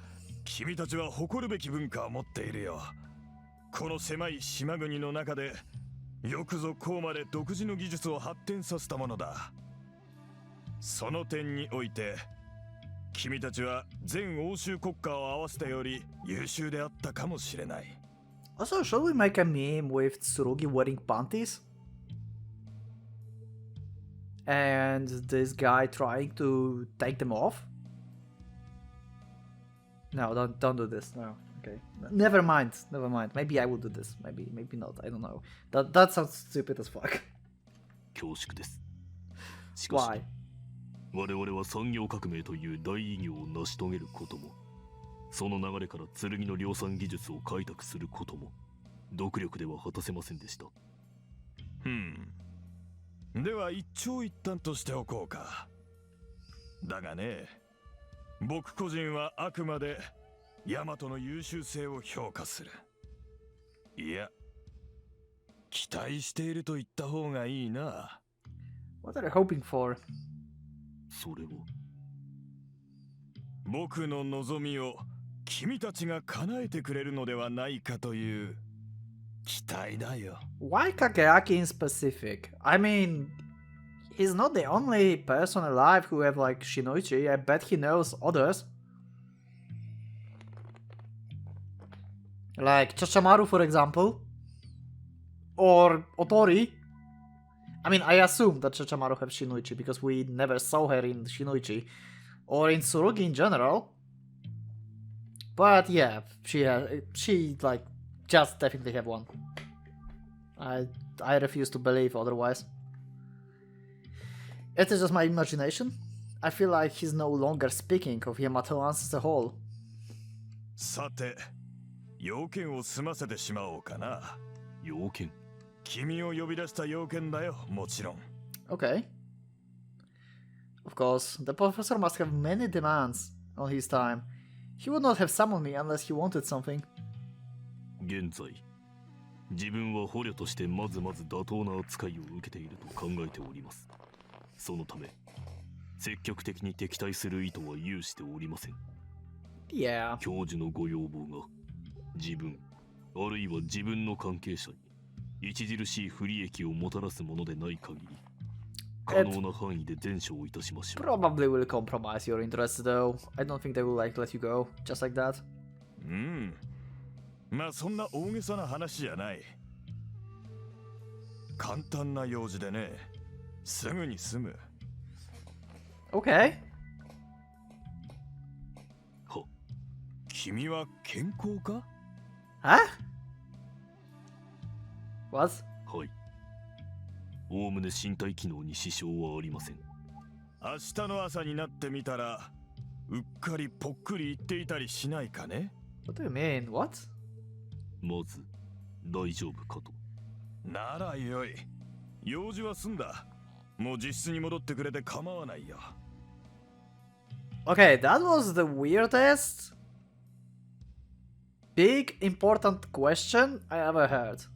君たちは誇るべき文化を持っているよ。この狭い島国の中でよくぞこうまで独自の技術を発展させたものだ。その点において君たちは全欧州国家を合わせたより優秀であったかもしれない。 Also, shall we make a meme with Tsurugi wearing panties? And this guy trying to take them off? No, don't do this. No, okay. Never mind. Maybe I will do this. Maybe not. I don't know. That sounds stupid as fuck. 恐縮です。しかし、 Why? 我々は産業革命という大偉業を成し遂げることも、その流れから剣の量産技術を開拓することも、独力では果たせませんでした。では一長一短としておこうか。だがね、僕個人はあくまでヤマトの優秀性を評価する。いや、期待していると言った方がいいな。 What are you hoping for? それは僕の望みを君たちが叶えてくれるのではないかという期待だよ。 Why Kageaki in specific? I mean, he's not the only person alive who have like Shinoichi. I bet he knows others. Like Chachamaru, for example. Or Otori. I mean, I assume that Chachamaru have Shinoichi because we never saw her in Shinoichi. Or in Tsurugi in general. But yeah, she like just definitely have one. I refuse to believe otherwise. It is just my imagination. I feel like he's no longer speaking of Yamato as a whole. さて、要件を済ませてしまおうかな。要件。君を呼び出した要件だよ、もちろん。 Okay. Of course, the professor must have many demands on his time. He would not have summoned me unless he wanted something. 現在、自分は捕虜としてまず妥当な扱いを受けていると考えております。そのため、積極的に敵対する意図は有しておりません。Yeah. 教授のご要望が自分、あるいは自分の関係者に著しい不利益をもたらすものでない限り、可能な範囲で伝承いたしましょう。 Probably will compromise your interests though. I don't think they will like let you go just like that. まあそんな大げさな話じゃない。簡単な用事でね、すぐに済む。 Okay. は、君は健康か？ Huh? What? はい。おおむね身体機能に支障はありません。明日の朝になってみたら、うっかりぽっくり言っていたりしないかね？ What do you mean? What? まず、大丈夫かと。ならよい。用事は済んだ。もう実質に戻ってくれて構わないよ。 Okay, that was the weirdest big important question I ever heard.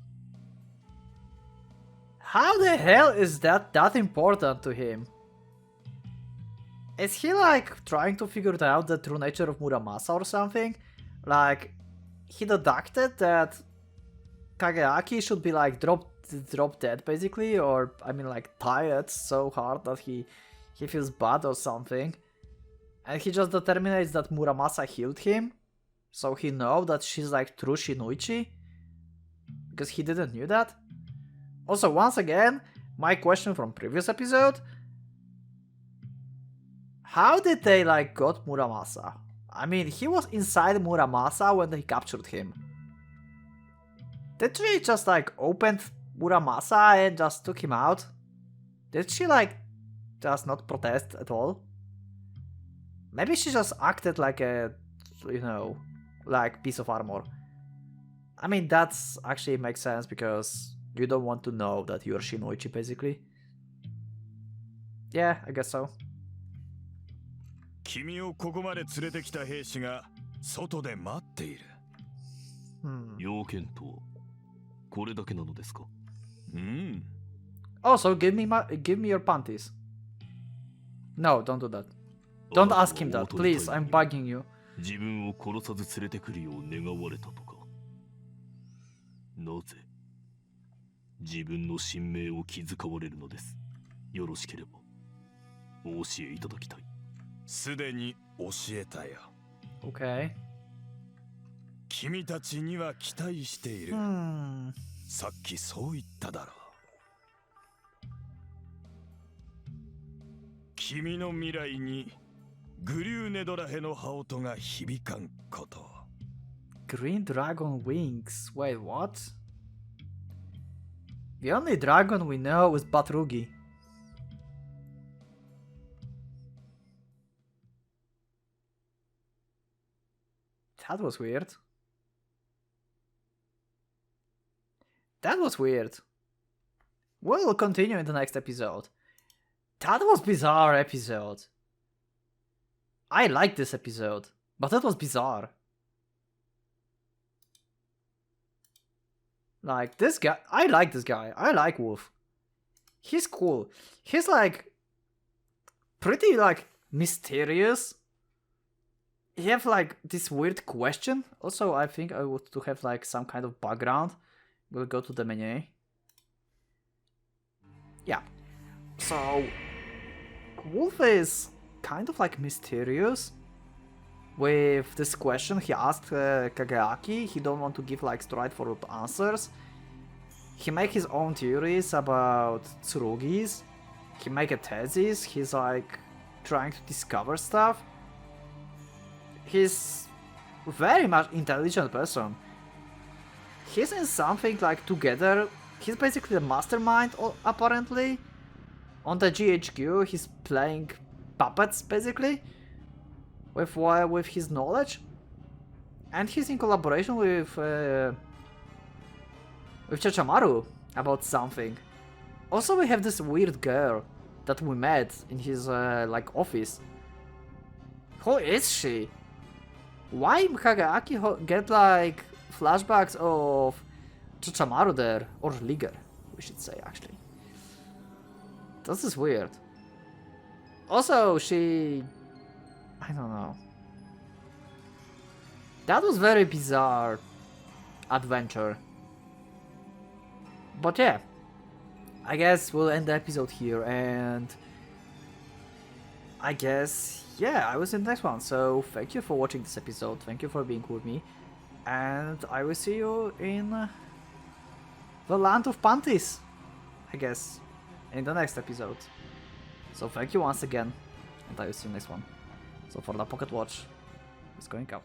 How the hell is that important to him? Is he like trying to figure out the true nature of Muramasa or something? Like, he deducted that Kageaki should be like drop dead basically, or I mean like tired so hard that he feels bad or something. And he just determines that Muramasa healed him, so he know that she's like true Shinoichi, because he didn't knew that. Also, once again, my question from previous episode: how did they like got Muramasa? I mean, he was inside Muramasa when they captured him. Did she just like opened Muramasa and just took him out? Did she like just not protest at all? Maybe she just acted like a, you know, like piece of armor. I mean, that's actually makes sense because you don't want to know that you're Shinoichi, basically. Yeah, I guess so. 君をここまで連れてきた兵士が外で待っている。要件とはこれだけなのですか？Also, give me your panties. No, don't do that. Don't ask him that, please. I'm bugging you. 自分を殺さず連れてくるよう願われたとか。なぜ自分の神明を気遣われるのです。よろしければお教えいただきたい。すでに教えたよ。Okay. 君たちには期待している。さっきそう言っただろう。君の未来にグリューネドラヘの羽音が響かんこと。Green dragon wings. Wait, what? The only dragon we know is Batrugi. That was weird. That was weird. We'll continue in the next episode. That was bizarre episode. I like this episode, but that was bizarre. Like, this guy, I like this guy. I like Wolf. He's cool. He's like pretty like mysterious. He have like this weird question. Also, I think I would to have like some kind of background. We'll go to the menu. Yeah. So Wolf is kind of like mysterious. With this question he asked Kageaki, he don't want to give like straightforward answers. He make his own theories about Tsurugis. He make a thesis, he's like trying to discover stuff. He's very much intelligent person. He's in something like together. He's basically the mastermind apparently. On the GHQ he's playing puppets basically. With his knowledge, and he's in collaboration with Chachamaru about something. Also, we have this weird girl that we met in his like office. Who is she? Why Kageaki get like flashbacks of Chachamaru there, or Liger, we should say actually. This is weird. Also, I don't know. That was very bizarre adventure. But yeah, I guess we'll end the episode here, and I guess, yeah, I will see you in the next one. So thank you for watching this episode, thank you for being with me, and I will see you in the land of panties, I guess, in the next episode. So thank you once again, and I will see you next one. So for the Pocket Watch, it's going out.